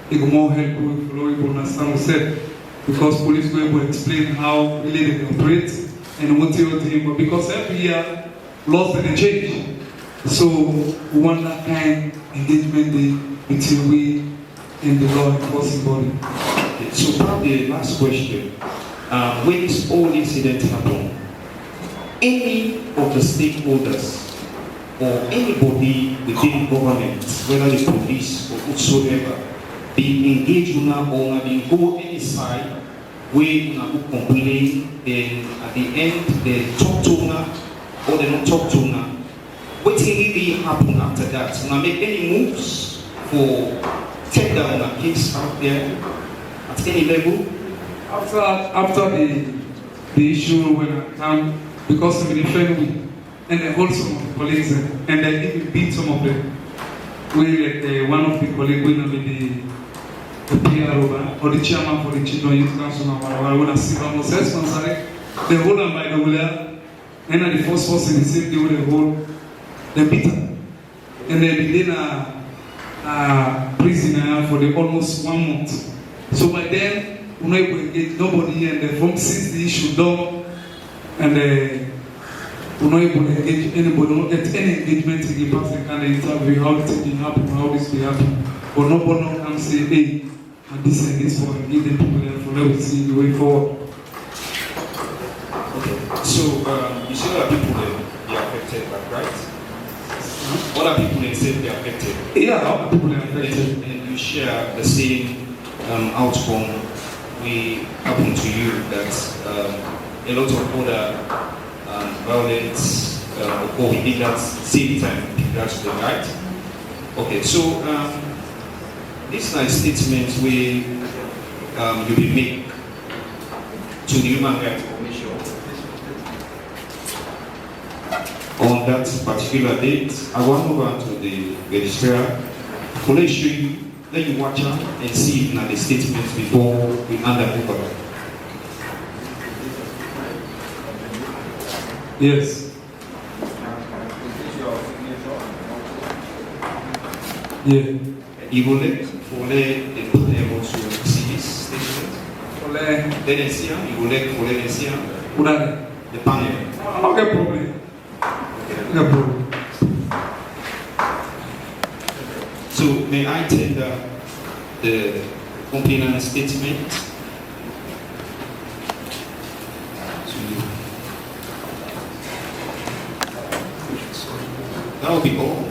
they go more helpful if you understand what I said. Because police will able to explain how really they operate and motivate him. But because every year laws and change. So we want that kind of engagement between we and the law enforcement body. Okay, so probably the last question. When this whole incident happened, any of the stakeholders or anybody within government, whether the police or whatsoever, be engaged in or be go any side where you complain, then at the end they talk to una or they don't talk to una. What really happen after that? Una make any moves for take down a case out there at any level? After the issue when I come, because of the friend with, and they hold some of the colleagues and they even beat some of them. We like one of the colleagues will be the PR or the chairman for the Children Youth Council when I see almost responsible. They hold them by the wheel and the first person the same day with the hold the beat them. And they begin a prisoner for the almost 1 month. So by then we not able to engage nobody and from since the issue done and we're not able to engage anybody, not get any engagement in the person can interview how the thing happen, how this will happen. But nobody can say, hey, and this for and give them people there for let us see the way forward. Okay. So you see other people they are affected, right? Other people they say they are affected. Yeah, other people are affected. And you share the same outcome will happen to you that a lot of other violence occur within that same time. That's the right. Okay, so this is a statement where you will make to the Human Rights Commission on that particular date. I want to go on to the registrar to let you watch out and see if the statements before we hand them over. Yes. Yeah. You will let the panel also see this statement. You will let see the panel. Okay, problem. No problem. So may I tender the complainant statement to you? That will be all.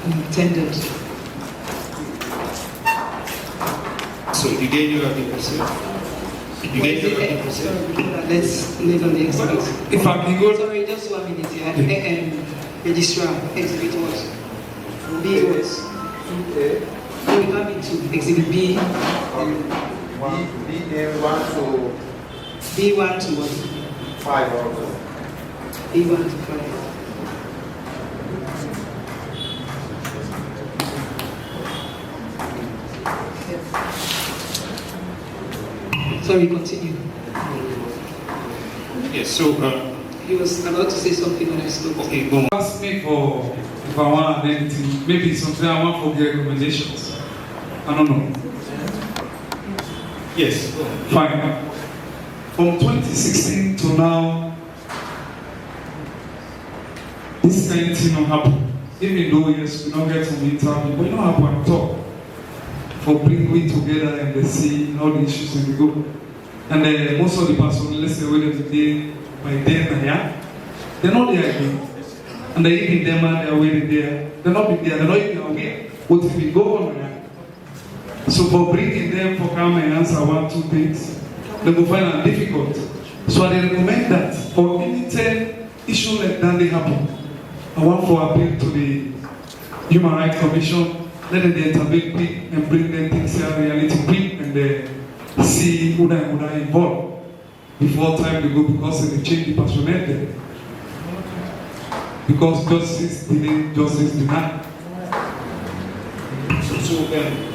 Intended. So you gave your 50%? You gave your 50%? Let's leave on the exhibit. If I can go, Sorry, just 1 minute here. Registrar, exhibit what? B what? No, we can't be two. Exhibit B. B1 to what? 5 also. B1 to 5. Sorry, continue. Yes, so He was about to say something when I spoke. okay, go on. ask me for if I want anything, maybe something I want for the recommendations. I don't know. Yes, go on. Fine. From 2016 to now, this kind of thing don't happen. Even though yes, we don't get to meet up, but you don't happen at all. For bring we together and they see all the issues and we go. And most of the person, let's say whether today by then, yeah, they're not there again. And they even them and they're waiting there. They're not be there, they're not even aware. What if we go on? Yeah? So for bringing them for come and answer 1, 2 things, they will find it difficult. So I recommend that for any 10 issues like that they happen, I want to appeal to the Human Rights Commission. Let them intervene quick and bring them things here reality quick and see who they involved before time to go because they change the personnel there. Because justice delayed, justice denied. So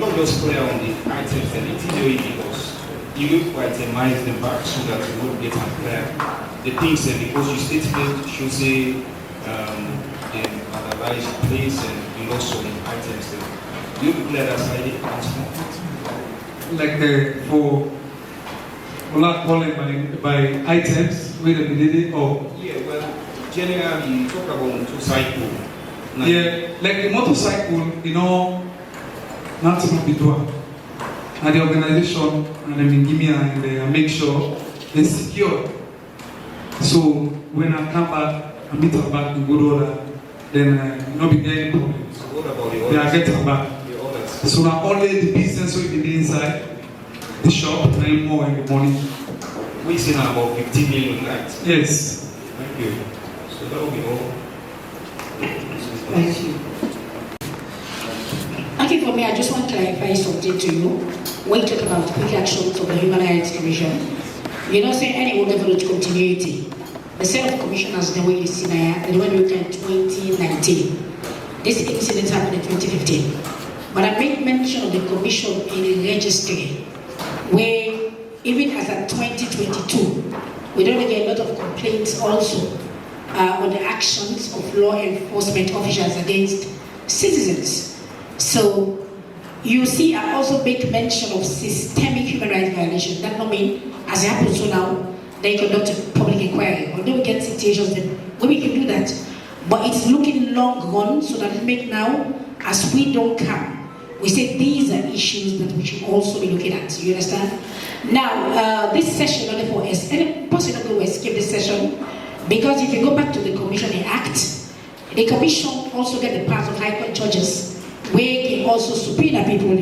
not just clear on the items and it is very because you will quite itemize them back so that you won't get unclear the things and because your statement should say analyze the place and you know some items there. You will clear that side once more. Like for not calling by items where they did it or yeah, well generally you talk about motorcycle. yeah, like the motorcycle, you know, nothing will be done. And the organization and then give me and they make sure they're secure. So when I come back and meet her back in good order, then not be there any problems. So what about the They are others? getting back. The others? So now only the business will be inside the shop, and more in the morning. We see now about 15 million lights. Yes. Thank you. So that will be all. Thank you. Okay, for me, I just want to clarify something to you. When you talk about quick actions of the Human Rights Commission, you're not saying any will develop continuity. The set of commissioners, the way you see now, the one we look at 2019. This incident happened in 2015. But I make mention of the commission in the registry, where even as at 2022, we don't get a lot of complaints also on the actions of law enforcement officials against citizens. So you see, I also make mention of systemic human rights violations. That don't mean, as it happens so now, they conduct a public inquiry. Although we get situations that we can do that, but it's looking long run, so that it make now as we don't come, we say these are issues that we should also be looking at. You understand? Now, this session, therefore, is any person who will skip this session, because if you go back to the Commission Act, the Commission also get the powers of High Court judges, where they also subpoena people.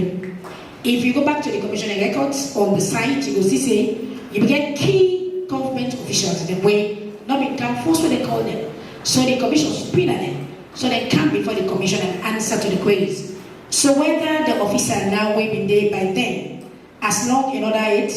If you go back to the Commission records on the site, you will see say you get key government officials in the way, not in town force what they call them. So the Commission subpoena them, so they come before the Commission and answer to the queries. So whether the officer now will be there by then, as long in order it,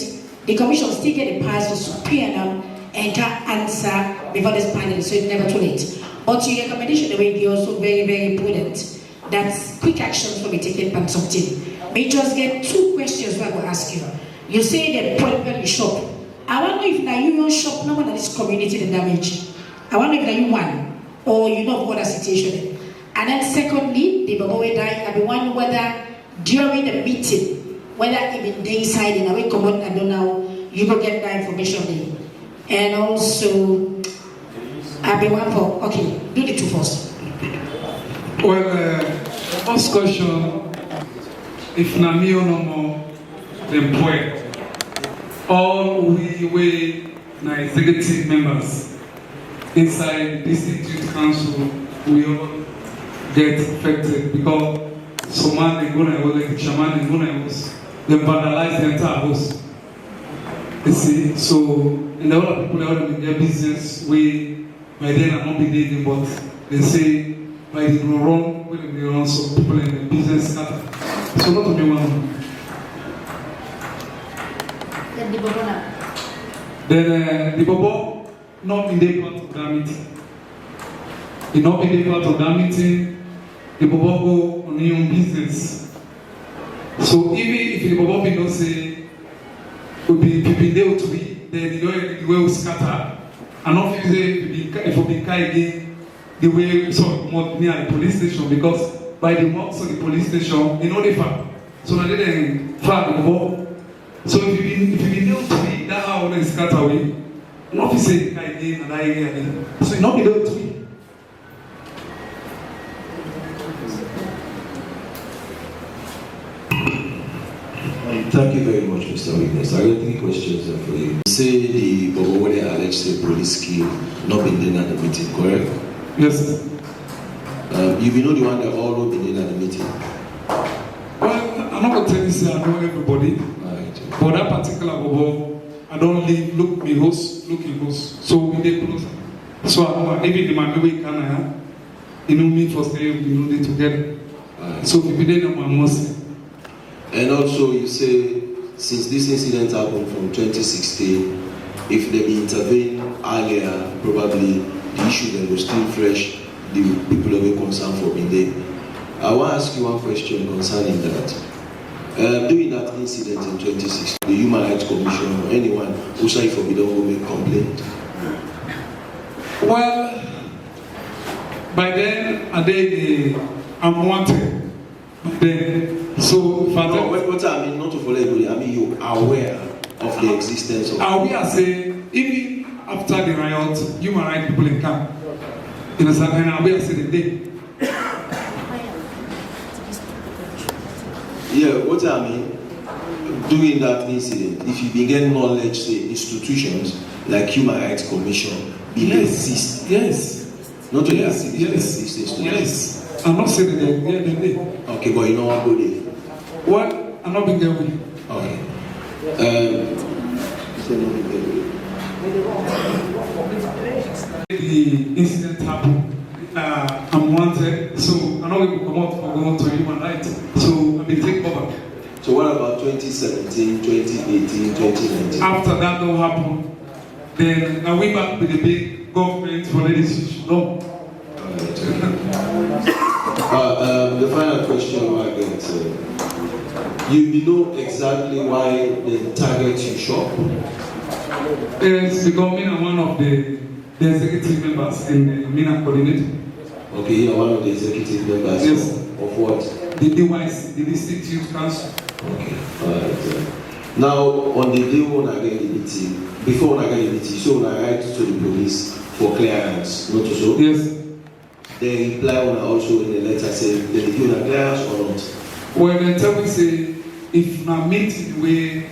the Commission still get the powers to subpoena them and can answer before this panel, so it's never too late. But your recommendation, the way, is also very, very important. That quick actions will be taken by something. We just get two questions I will ask you. You say the point shop. I wonder if now you don't shop, no one in this community the damage. I wonder if now you one, or you know what a situation. And then secondly, the Baba will die. I be wondering whether during the meeting, whether even they inside in a way come out, I don't know, you will get that information there. And also, I be one for, okay, do the two first. Well, first question, if Nami no more employed, all we na executive members inside this Institute Council, we all get affected because someone they go and like the chairman and go and they vandalize the entire house. You see, so and a lot of people out in their business, we by then are not beginning, but they say by the wrong, when they run some people in the business scatter. So not only one. Then the Bobo not in the part of that meeting. He not in the part of that meeting. The Bobo go on your own business. So even if the Bobo be not say would be people there to be, then the way will scatter. And not if you be again the way so more near the police station, because by the marks of the police station, you know they far. So now they far the Bobo. So if you be there to be, that how they scatter away. Not to say again and again. So you not be there to be. Thank you very much, Mr. Witness. I got 3 questions for you. You say the Bobowale alleged police kill not been there at the meeting, correct? Yes. You be know the one that all been there at the meeting? Well, I'm not going to tell you say I know everybody. Right. For that particular Bobo, I don't leave, look me host, look in host. So we get closer. So I know even the man we can, you know me for stay, we know they together. Right. So if we didn't know my most. And also you say, since this incident happened from 2016, if they be intervened earlier, probably the issue that was still fresh, the people that were concerned for being there. I want to ask you one question concerning that. During that incident in 2016, the Human Rights Commission or anyone who said forbidden will make complaint? Well, by then, I'm wanted. But then, so no, what I mean, not to follow everybody, I mean you're aware of the existence of... Aware say, even after the riot, human rights people in camp. You know, and aware say the day. Yeah, what I mean, during that incident, if you begin knowledge, say, institutions like Human Rights Commission, exist. Yes. Not only yes. Exist. Yes. I'm not saying that they're there. Okay, but you know what go there? What? I'm not being there with you. Okay. The incident happened. I'm wanted, so I'm not going to come out for going to human rights. So I've been taken over. So what about 2017, 2018, 2019? After that don't happen, then I went back with the big government for this issue. No. The final question I get. You know exactly why they target your shop? It's because me and one of the executive members in the MENA coordinator. Okay, you're one of the executive members. Yes. Of what? The DYC, the District Youth Council. Okay. Now, on the day when I get the meeting, before I get the meeting, so when I write to the police for clearance, not to so? Yes. they reply on also in the letter saying they give you a clearance or not? Well, they tell me say if na meeting we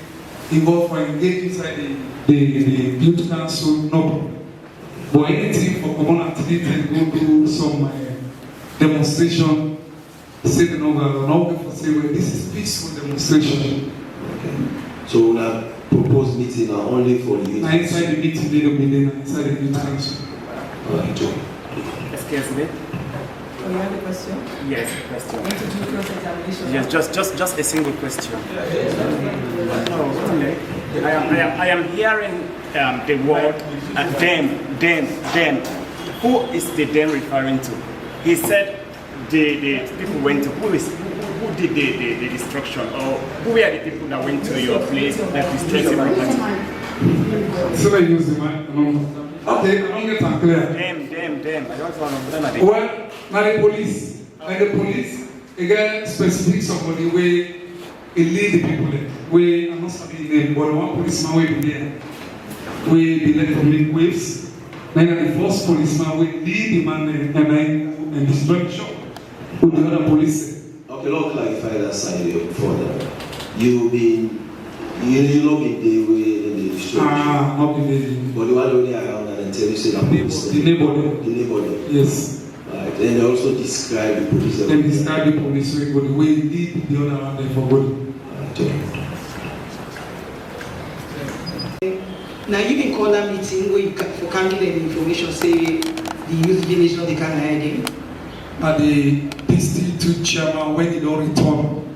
involve or engage inside the youth council, no. But anything for common activity, go do some demonstration, say the number, not for say, well, this is peaceful demonstration. Okay. So now proposed meeting are only for the youth council? Inside the meeting, they don't be there, inside the youth council. Excuse me? Oh, you have a question? Yes, a question. Want to do cross-examination? Yes, just a single question. I am hearing the word them. Who is the them referring to? He said the people went to, who did the destruction, or who were the people that went to your place that destroyed the property? So I use the mic. Okay, I don't get that clear. Them. I don't want to know. Well, now the police, again, specific somebody where he lead the people there. Where I'm not saying name, but one policeman will be there. Where be led to make waves. Then the first policeman will lead the man and destroy the shop with the other police. Okay, let's clarify that side further. You not been the way in the destruction. Not been the. But the one only around and tell you say that police. The neighborhood. Yes. Right. Then they also describe the police. They describe the police the way he lead the other around there for good. Now you can call that meeting where you can, for candidate information, say the youth village not the kind of hiding. And the district chairman when he don't return.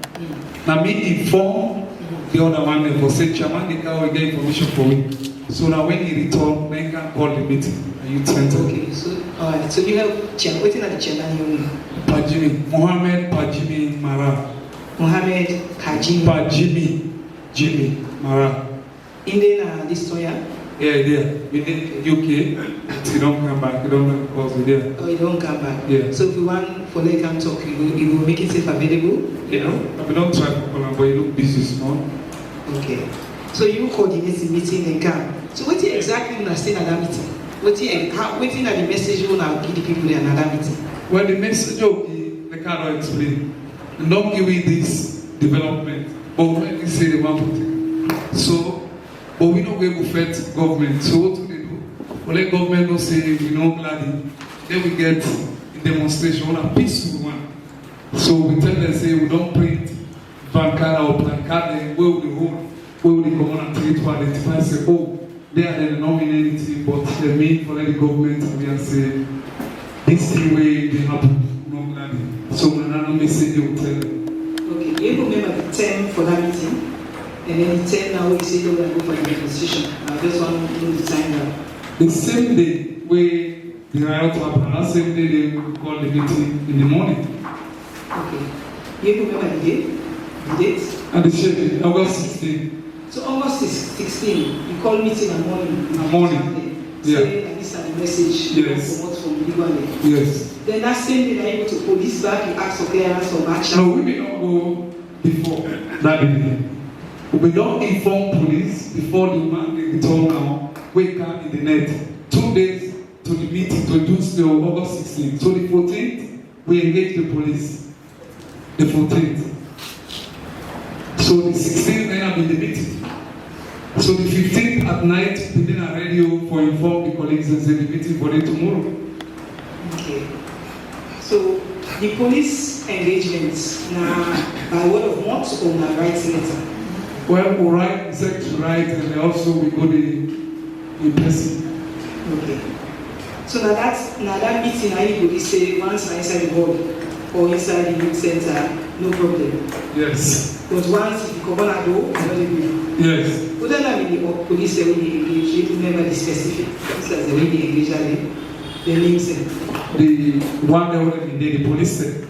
Now me inform the other one and for say chairman they can get information for me. So now when he return, they can call the meeting and you center. Okay, so alright, so you have chairman, waiting at the chairman your name? Pajimi, Mohammed Pajimi Mara. Mohammed Kajimi. Pajimi Jimmy Mara. In the Destroyer? Yeah, there. Within UK, he don't come back. He don't know because we're there. Oh, he don't come back. Yeah. So if you want for they can talk, you will make it available. You know. We don't try for Colin, but you look busy small. Okay. So you coordinate the meeting and come. So what you exactly understand at that meeting? What you are the message you want to give the people in another meeting? Well, the message of the cannot explain. And don't give me this development, but when they say they want to take. So. But we don't go to fight government. So what do they do? We let government know say we know gladly. Then we get a demonstration, a peaceful one. So we tell them say we don't print bankara or placard where we hold, where we come on and try to identify say, oh, they are the nominating, but they mean for the government and we say this is the way they happen, no gladly. So when another message they will tell them. Okay, you remember the term for that meeting? And then 10 now we say you go for the demonstration. I just want to know the time now. The same day we the riot happened, that same day they call the meeting in the morning. Okay. You remember the date? The date? And the schedule, August 16. So August 16, you call meeting in the morning. In the morning. Yeah. Saying that this is the message yes. you from Leone. Yes. Then that same day they able to police back, you ask for clearance or action. No, we may not go before that day. We don't inform police before the man they return now. We come in the net 2 days to the meeting to do still August 16th. So the 14th, we engage the police. The 14th. So the 16th then I'll be the meeting. So the 15th at night, we did a radio for inform the colleagues and say the meeting for them tomorrow. Okay. So the police engagements now by word of mouth or by writing letter? Well, we write, except write, and also we go in person. Okay. So now that meeting, anybody say once inside the hall or inside the youth center, no problem. Yes. But once you come on a door, it's not a yes. But then I mean the police say when they engage, they remember the specific. This is the way they engage the names. The one that already did the police said.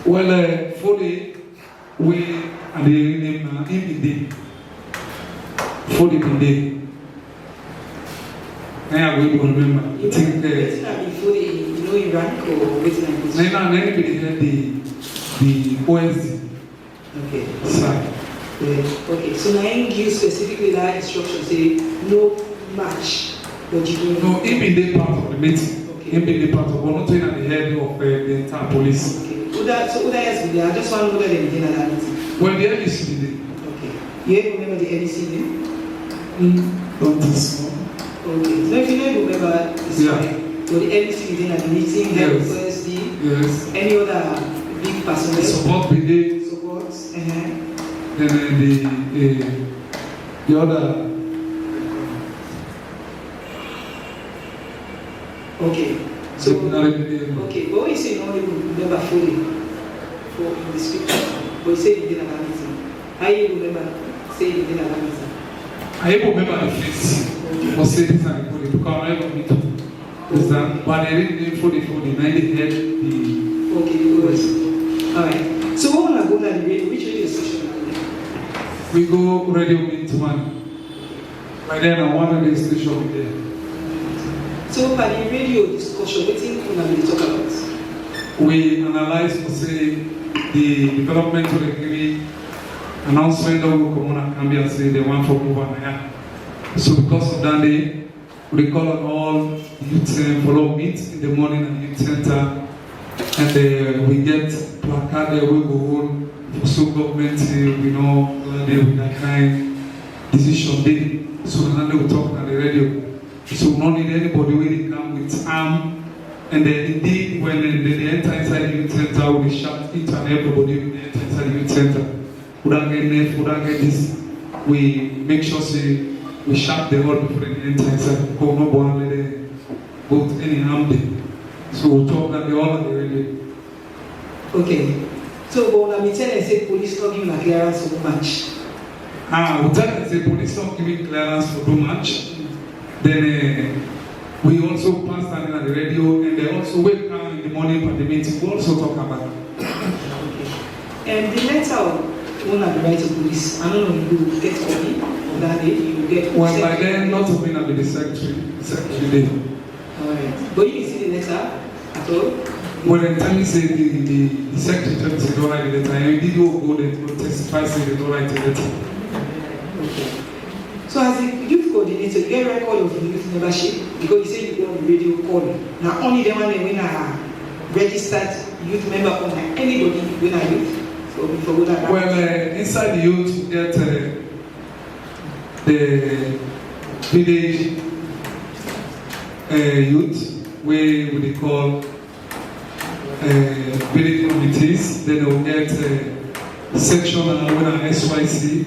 Well, for the we and the name in for the day. I will remember. You think before the Iraq or waiting like Now anybody had the OSD. Okay. Side. Okay. So now you give specifically that instruction say no match. But you no, even they part of the meeting. Okay. him be the part of, but not at the head of the entire police. Okay. Who else be there? I just want to know whether they did that meeting. Well, the LEC did it. Okay. You remember the LEC name? Don't think so. Okay. So if you don't remember, it's fine. So the LEC did at the meeting, help OSD, yes. any other big personnel? Support brigade. Support. Then the other. Okay. So, okay, but when you say you don't remember fully for in the scripture, but you say you did another meeting. How you remember saying you did another meeting? I remember the face. But say this and the because I don't need to. Is that, but I didn't for the 90 head the. Okay, good. Alright. So when I go to the radio, which radio station are you? We go radio meet one. By then I want the station there. So by the radio discussion, what thing we talk about? We analyze for say the development of the agree announcement that will come on and and say they want for move on here. So because of that day, we call on all youth follow meet in the morning at the youth center, and we get placard there we go on for so government we know with that kind decision day. So now we talk on the radio. So we don't need anybody when they come with arm. And then indeed, when they enter inside the youth center, we shout each and everybody when they enter inside the youth center. We don't get left, we don't get this. We make sure we shout the whole before they enter inside. Because no one let them go to any harm there. So we talk that they all on the radio. Okay. So when I tell them say police not giving a clearance for match. We tell them say police not giving clearance for too much. Then we also pass that on the radio, and they also wake up in the morning for the meeting. We also talk about it. And the letter when I write to police, I don't know if you get copy of that day, you get. Well, by then, not of me, I'll be the secretary day. Alright. But you didn't see the letter at all? Well, the time you say the secretary said don't write the letter, and you did go there to testify, say they don't write the letter. Okay. So as a youth coordinator, you get record of youth membership because you say you go on the radio call. Now only them when I registered youth member on anybody when I youth. So before that. Well, inside the youth, you get the village youth, where they call village committees. Then they will get sectional when SYC.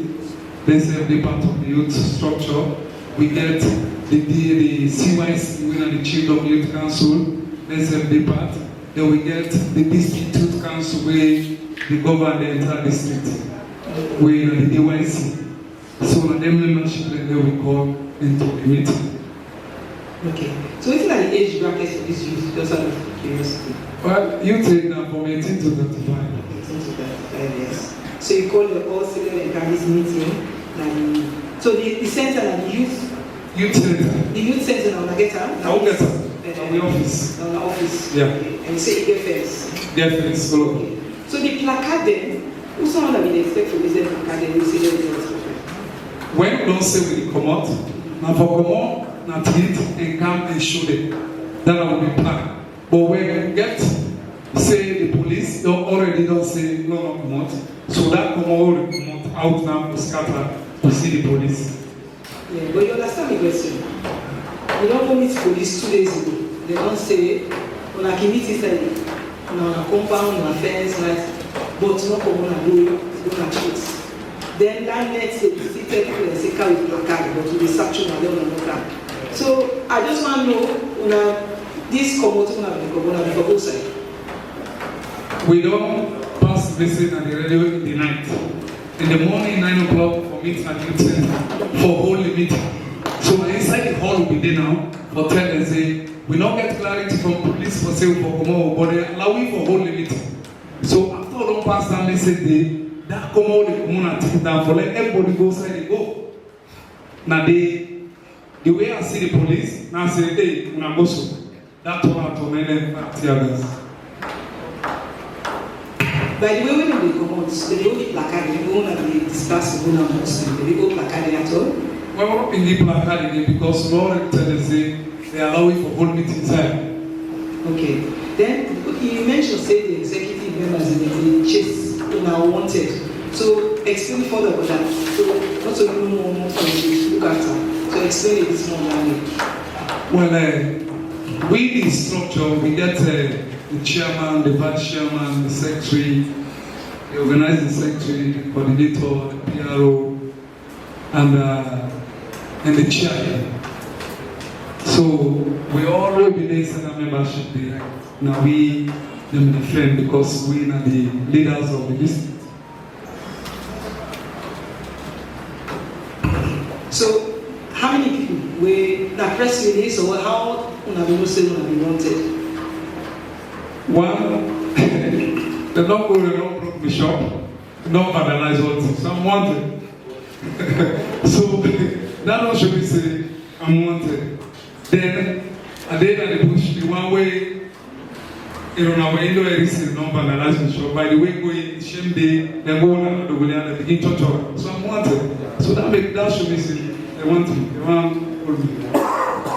This is the part of the youth structure. We get the CYC, we are the Chief of Youth Council. This is the part. Then we get the District Youth Council, where they govern the entire district. We are the DYC. So the membership that we call into the meeting. Okay. So what is the age bracket for this youth? Just out of curiosity. Well, youth age now from 18 to 35. 18 to 35 years. So you call the all civil and candidates meeting. So the center and the youth center. The youth center now get her. Now get her. The office. Now the office. Yeah. Okay. And you say you get first. Get first. Okay. So the placard then, who's someone that we expect for this placard then we see them when we don't say we come out, now for come out, now treat and come and show them. That will be planned. But when we get say the police don't say no come out. So that come out now to scatter to see the police. Yeah, but you understand the question. We don't meet police 2 days ago. They don't say on a committee side, on a compound, on a fence, right? But not come on and do it, on a treat. Then that next day, we still tell people and say, carry placard, but we search on them and not. So I just want to know, this commotion on the both side. We don't pass message on the radio in the night. In the morning, 9 o'clock for meeting at youth center for holy meeting. So inside the hall will be there now for tell and say, we don't get clarity from police for say for Komo, but they allow we for holy meeting. So after we don't pass that message day, that Komo the community down for let everybody go inside they go. Now the way I see the police, now say, hey, when I go so, that turn out to many others. By the way, when they come out, they don't need placard, they don't be dispersed, they don't go placard at all. Well, we're not in the placard because we already tell us they allow it for whole meeting inside. Okay. Then you mentioned say the executive members in the chase are wanted. So explain further about that. So what do you know more from the look after? So explain it this more than Well, we the structure, we get the chairman, the vice chairman, the secretary, the organizing secretary, the coordinator, the PRO, and the chair. So we all organize a membership there. Now we them defend because we are the leaders of the district. So how many people were that press release or how una say una wanted? One, the don't broke the shop, don't vandalize all things. So I'm wanted. So that don't should be say I'm wanted. Then at the end of the bush, the one way you know when you receive don't vandalize the shop. By the way, going shame day, they go on the way and they begin to talk. So I'm wanted. So that should be say they want me. They want all me.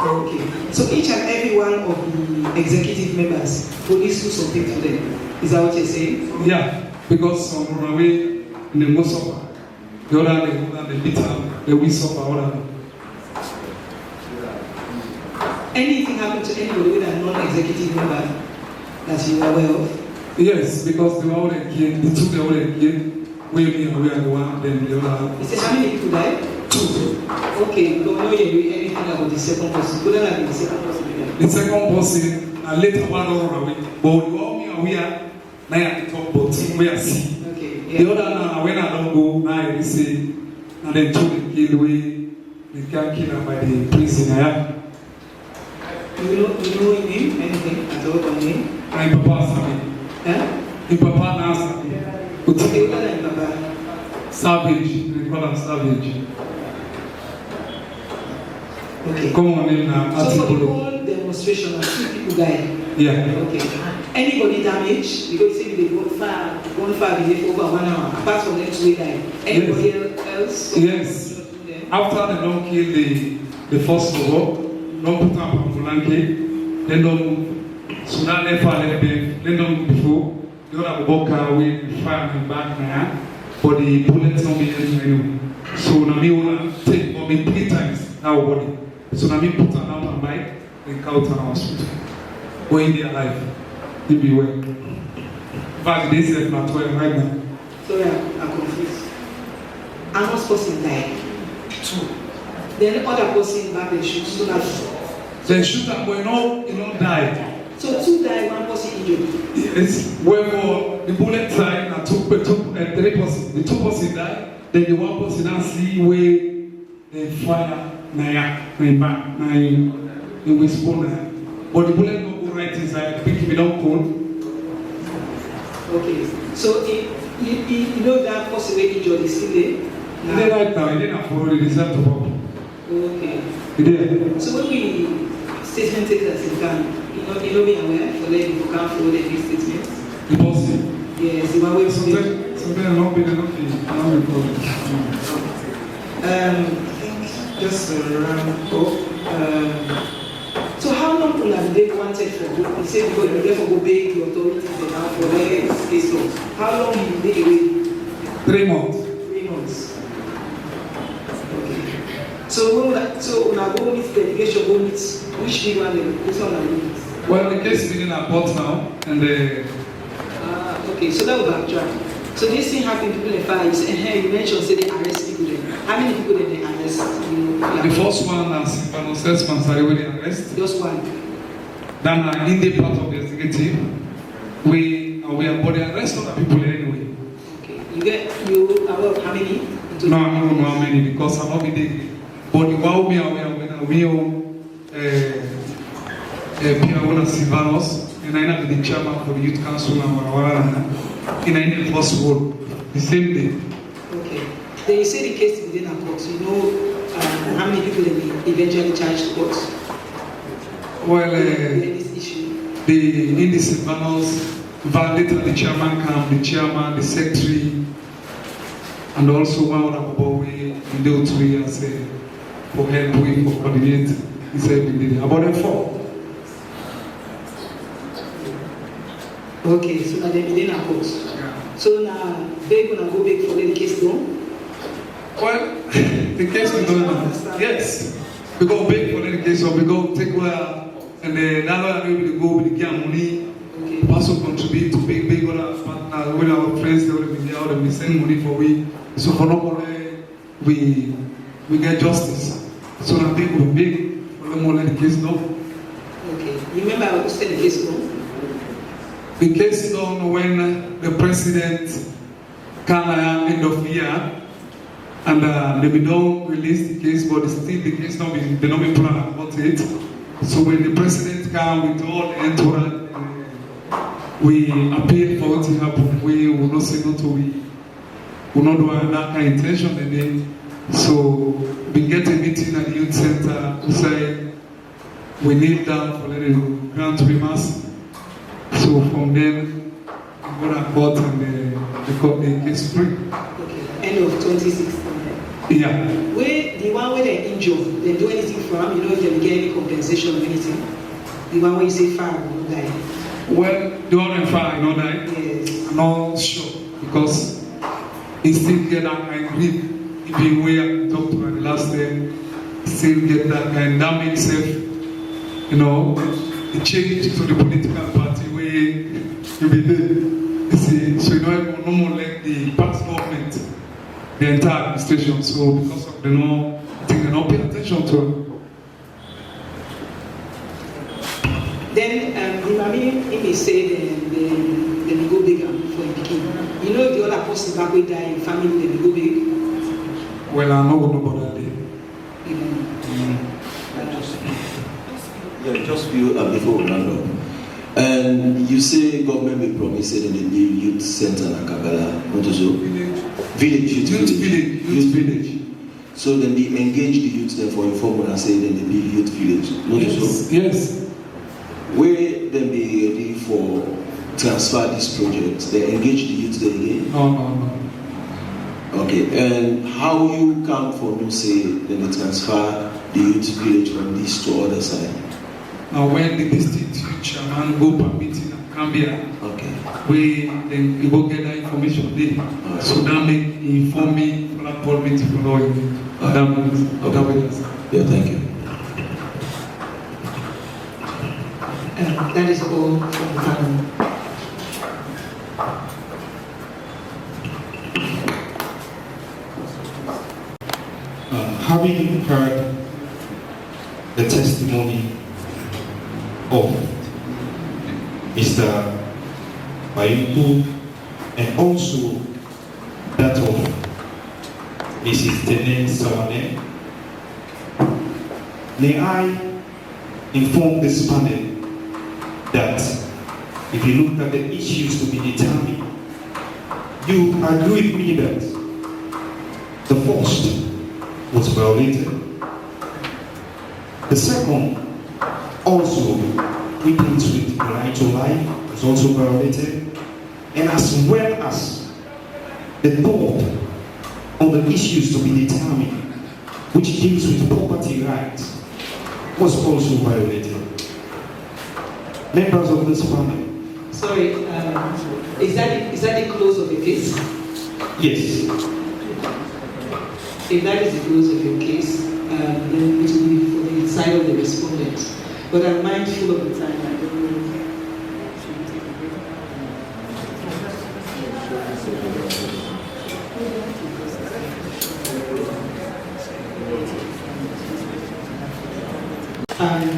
Okay. So each and every one of the executive members, police do something to them. Is that what you're saying? Yeah, because some run away and they go suffer. The other they beat them, they will suffer. Other. Anything happen to anybody with a non-executive member that you are aware of? Yes, because they were all the kid, the two they were the kid, we are the one, then the other. You say how many people died? 2. Okay, you don't know anything about the second person. Go down the second person. The second person, and later one run away. But you all we are now at the top, but we are see. Okay. Yeah. The other now, when I don't go, now I say, and then two they kill away, they can't kill her by the prison. Yeah. You know him? Anything at all on him? I'm Papa Sabi. Huh? In Papa now Sabi. Okay, what are Papa? Savage, they call him Savage. Okay. Come on in now. So for the whole demonstration, 2 people died. Yeah. Okay. Anybody damaged? Because you say they gone far behave over 1 hour. Apart from them 2 died. Anybody else? Yes. After they don't kill the first war, don't put up a blanket, then don't so that they fall in bed, then don't before, you have a walk away, fire and back now, but the bullets don't be anyway. So now me wanna take for me 3 times our body. So now me put an out and bike, then count an hospital. Go in their life. It be well. In fact, they said not 12 right now. Sorry, I'm confused. How much person died? 2. Then the other person back they shoot so that they shoot and boy you know die. So 2 died, 1 person injured. Yes. Wherefore the bullet died and 3 persons. The 2 persons died, then the 1 person now see where they fire back in whisper now. But the bullet don't go right inside, pick me down cold. Okay. So you know that person where injured is still there? They right now, he didn't afford it, it's not to pop. Okay. He did. So when we statement takers in can, you know me aware for letting people come forward and give statements? The boss. Yes, the one way sometimes not be enough. Just around so how long will have they wanted for? You said because you therefore go beg the authorities and now for their case law. How long will they away? 3 months. 3 months. Okay. So when I go meet the delegation, go meet which big one? Which one are you? Well, the case is being at court now, and okay, so that will backtrack. So this thing happened, people in fire. You said, hey, you mentioned say they arrest people there. How many people did they arrest? The first one, as Pano says, already arrest. Just 1. Then in the part of the executive, we are body arrest other people anyway. Okay, you aware of how many? No, I don't know how many because I'm not there. But the one we Pierre Silvanos, and I am the chairman for the youth council in the first world, the same day. Okay. Then you say the case within a court. You know how many people they eventually charged to court? Well, this issue. the Silvanos validated the chairman camp, the chairman, the secretary, and also one other boy in the 2 years for help with for coordinate. He said we did about 4. Okay, so now they didn't court. Yeah. So now they gonna go back for the case done. Well, the case we don't. Yes, we go big for the case, or we go take where, and then now we will go with the money. Okay. Also contribute to big other partners with our friends. They will be there. They will send money for we. So for nobody, we get justice. So I think we're big for the more the case done. Okay. You remember who said the case done? The case done when the president came end of year. And they don't release the case, but still the case not be plan about it. So when the president came with all the entourage, we appeal for what happened. We will not say no to we will not do that kind of intention. And then, so we get a meeting at the youth center to say we need that for the grant to be massive. So from then we go to court and the case free. Okay. End of 2016. Yeah. Where the one where they injure, they do anything for him, you know if they get any compensation or anything? The one where you say fire will not die. Well, the one in fire will not die? Yes. I'm not sure because he still get that kind of grief. If he were talked to the last day, still get that kind that makes it, you know, the change to the political party where you be there. You see, so you know, no more like the past government. The entire administration, so because of the no, I think they don't pay attention to it. Then the mommy he may say they go big for the kid. You know if the other person back will die in family, they go big. Well, I know what about that day. Yeah, just few before we round up. And you say government will promise it in the new youth center in Kabala, what is it? Youth village. So then they engage the youth there for informal and say then they build youth village. Yes. Where then be ready for transfer this project? They engage the youth there again? No. Okay, and how you come for no say then they transfer the youth village from this to other side? Now when the district chairman go per meeting and come here, okay, we go get that information there. Right. So that make inform me for that board meeting for all you. Yeah, thank you. That is all from the panel. Having heard the testimony of Mr. Bayuku and also that of Mrs. Teneh Sawane, may I inform this panel that if you look at the issues to be determined, you agree with me that the first was violated. The second, also, we need to the right to life was also violated, and as well as the third on the issues to be determined, which deals with property rights, was also violated. Members of this panel. Sorry, is that the close of the case? Yes. If that is the close of your case, then it will be for the side of the respondent. But I'm mindful of the time. I don't know.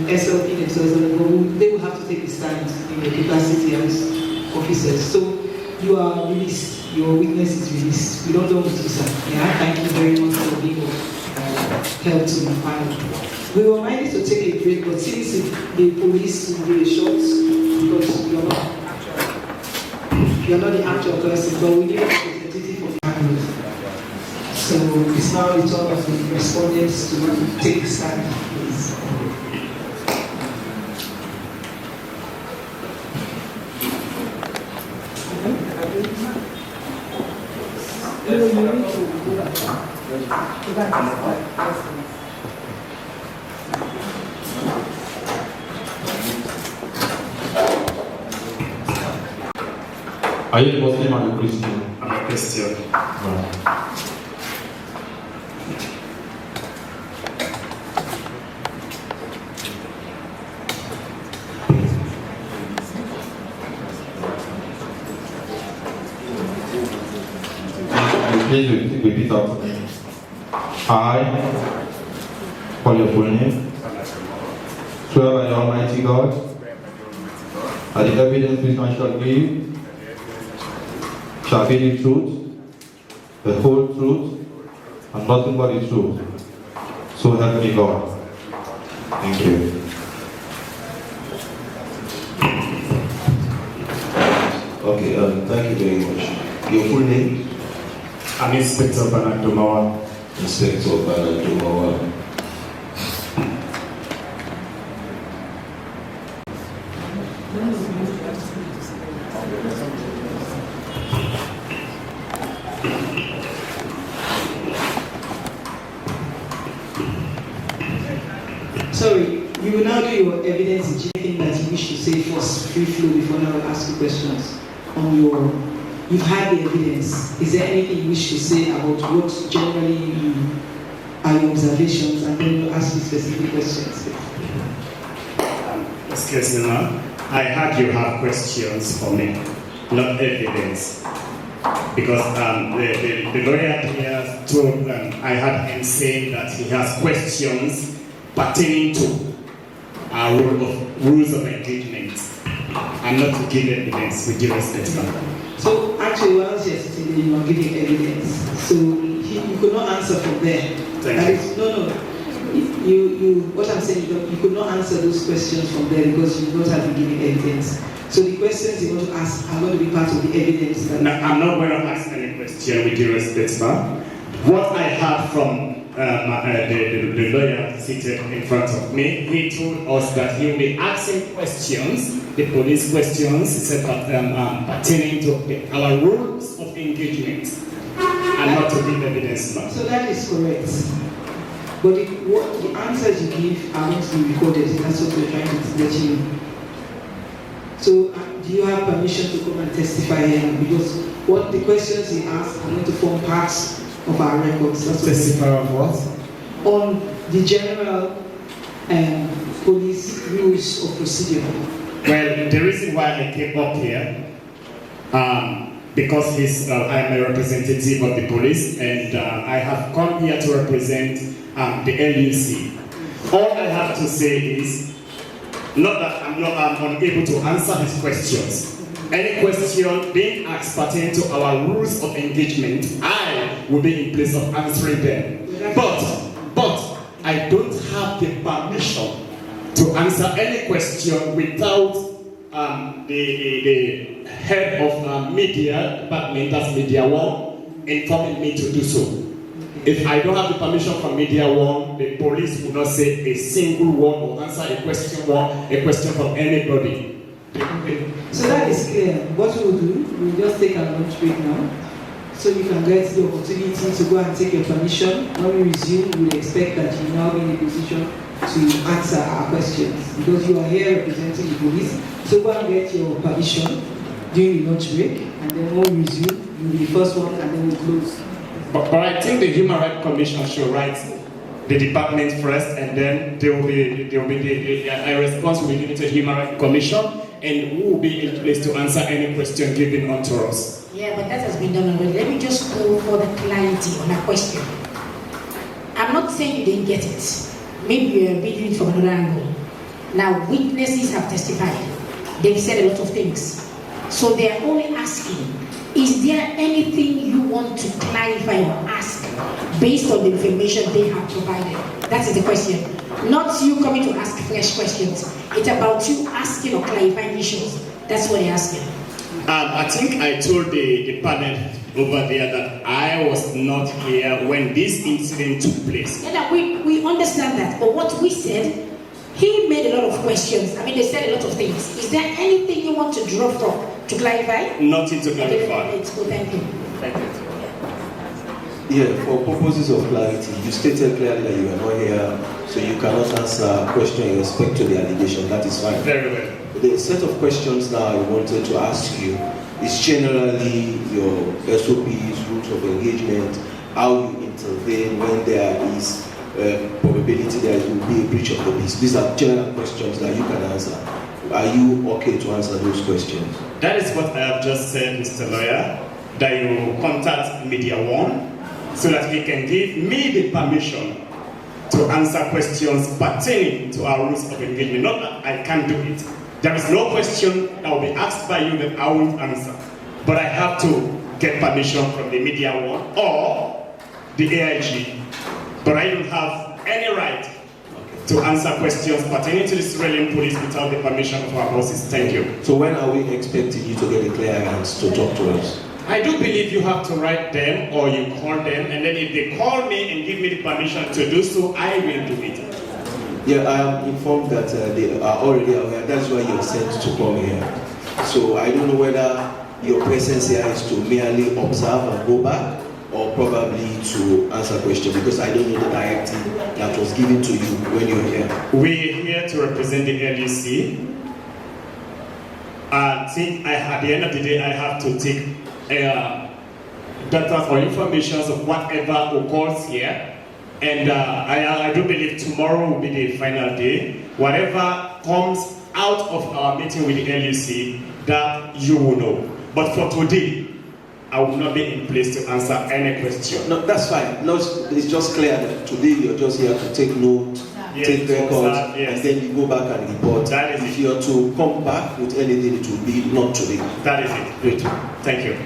SLP themselves, they will have to take a stand in their capacity as officers. So you are released. Your witness is released. We don't know what to say. Yeah, thank you very much for being help to the file. We were minded to take a break, but since the police will be short, because you're not the actual person, but we need a representative of the family. So it's now the turn of the respondents to take a stand, please. Are you a Muslim or a Christian? I'm a Christian. No. Please repeat after me. I, call your full name, swear by the Almighty God, that the evidence which I shall give shall be the truth, the whole truth, and nothing but the truth. So help me God. Thank you. Okay, thank you very much. Your full name? I'm Inspector Bernard Domawa. Inspector Bernard Domawa. Sorry, you will now do your evidence. Is there anything that you wish to say first, free flow, before now I'll ask you questions on your. You've had the evidence. Is there anything you wish to say about what generally are your observations, and then we'll ask you specific questions? Excuse me, ma'am. I heard you have questions for me, not evidence. Because the lawyer here told, I heard him saying that he has questions pertaining to our rules of engagement, and not to give evidence with due respect, ma'am. So actually, once you're sitting there, you are giving evidence. So you could not answer from there. What I'm saying is you could not answer those questions from there because you don't have been giving evidence. So the questions you want to ask are going to be part of the evidence. No, I'm not going to ask any question with due respect, ma'am. What I heard from the lawyer seated in front of me, he told us that he will be asking questions, the police questions, he said that pertaining to our rules of engagement, and not to give evidence, ma'am. So that is correct. But what the answers you give are going to be recorded. That's what we're trying to let you know. So do you have permission to come and testify here? Because what the questions he asked are going to form parts of our records. That's Testify of what? On the general police rules of procedure. Well, the reason why I came up here, because I'm a representative of the police, and I have come here to represent the LUC. All I have to say is, not that I'm unable to answer his questions. Any question being asked pertaining to our rules of engagement, I will be in place of answering them. But I don't have the permission to answer any question without the head of media department, that's Media One, informing me to do so. If I don't have the permission from Media One, the police will not say a single word or answer a question from anybody. So that is clear. What we will do, we will just take a lunch break now, so you can get the opportunity to go and take your permission. When we resume, we will expect that you now be in a position to answer our questions, because you are here representing the police. So go and get your permission during the lunch break, and then when we resume, you will be the first one, and then we close. But I think the Human Rights Commission should write the department first, and then there will be a response will be given to the Human Rights Commission, and who will be in place to answer any question given unto us. Yeah, but that has been done already. Let me just go for the clarity on a question. I'm not saying you didn't get it. Maybe you're reading it from another angle. Now, witnesses have testified. They've said a lot of things. So they're only asking, is there anything you want to clarify or ask based on the information they have provided? That is the question. Not you coming to ask fresh questions. It's about you asking or clarifying issues. That's what they're asking. I think I told the panel over there that I was not here when this incident took place. Yeah, we understand that. But what we said, he made a lot of questions. I mean, they said a lot of things. Is there anything you want to draw from to clarify? Nothing to clarify. Thank you. Thank you. Yeah, for purposes of clarity, you stated clearly that you are not here, so you cannot answer a question in respect to the allegation. That is fine. Very well. The set of questions now I wanted to ask you It's generally your SOPs, rules of engagement, how you intervene when there is probability there will be a breach of the peace. These are general questions that you can answer. Are you okay to answer those questions? That is what I have just said, Mr. Lawyer, that you contact Media One so that we can give me the permission to answer questions pertaining to our rules of engagement. Not that I can't do it. There is no question that will be asked by you that I won't answer. But I have to get permission from the Media One or the AIG. But I don't have any right to answer questions pertaining to the Sierra Leone Police without the permission of our bosses. Thank you. So when are we expecting you to get a clearance to talk to us? I do believe you have to write them or you call them, and then if they call me and give me the permission to do so, I will do it. Yeah, I am informed that they are already aware. That's why you're sent to come here. So I don't know whether your presence here is to merely observe and go back, or probably to answer questions, because I don't know the directive that was given to you when you were here. We're here to represent the LUC. I think at the end of the day, I have to take data or information of whatever occurs here. And I do believe tomorrow will be the final day. Whatever comes out of our meeting with the LUC, that you will know. But for today, I will not be in place to answer any question. No, that's fine. No, it's just clear that today you're just here to take note, take records, and then you go back and report. That is if you're to come back with anything, it will be not today. That is it. Great. Thank you.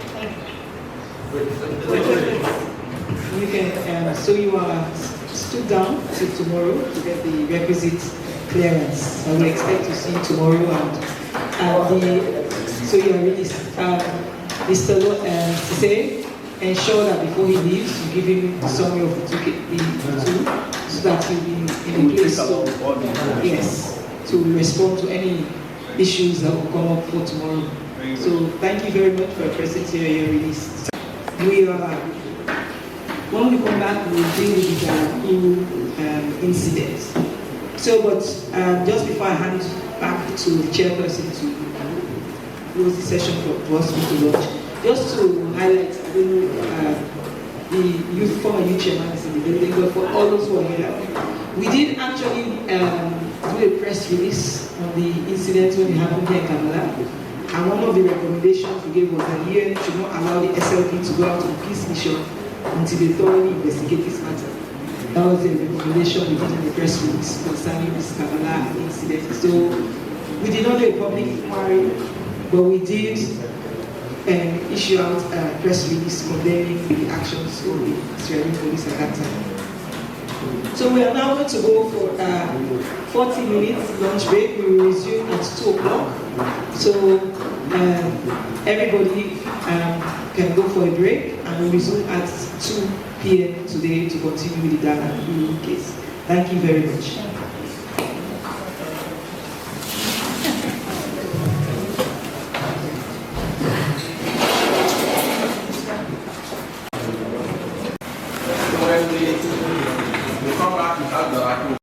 You can, so you are stood down till tomorrow to get the requisite clearance. I will expect to see you tomorrow, so you are released. Mr. Sise, ensure that before he leaves, you give him the summary of the two, so that he'll be in a place to respond to any issues that will come up for tomorrow. So thank you very much for your presence here. You're released. When we come back, we'll deal with the incident. So, but just before I hand back to the chairperson to close the session for us to launch, just to highlight, I don't know, the former youth chairman is in the building, but for all those who are here, we did actually do a press release on the incident when it happened here in Kabala. And one of the recommendations we gave was that here should not allow the SLP to go out on peace mission until they thoroughly investigate this matter. That was the recommendation we did in the press release concerning this Kabala incident. So we did not do a public inquiry, but we did issue out a press release condemning the actions of the Sierra Leone Police at that time. So we are now going to go for 40 minutes lunch break. We will resume at 2 o'clock. So everybody can go for a break, and we'll resume at 2 p.m. today to continue with the Ghana case. Thank you very much. We come back to that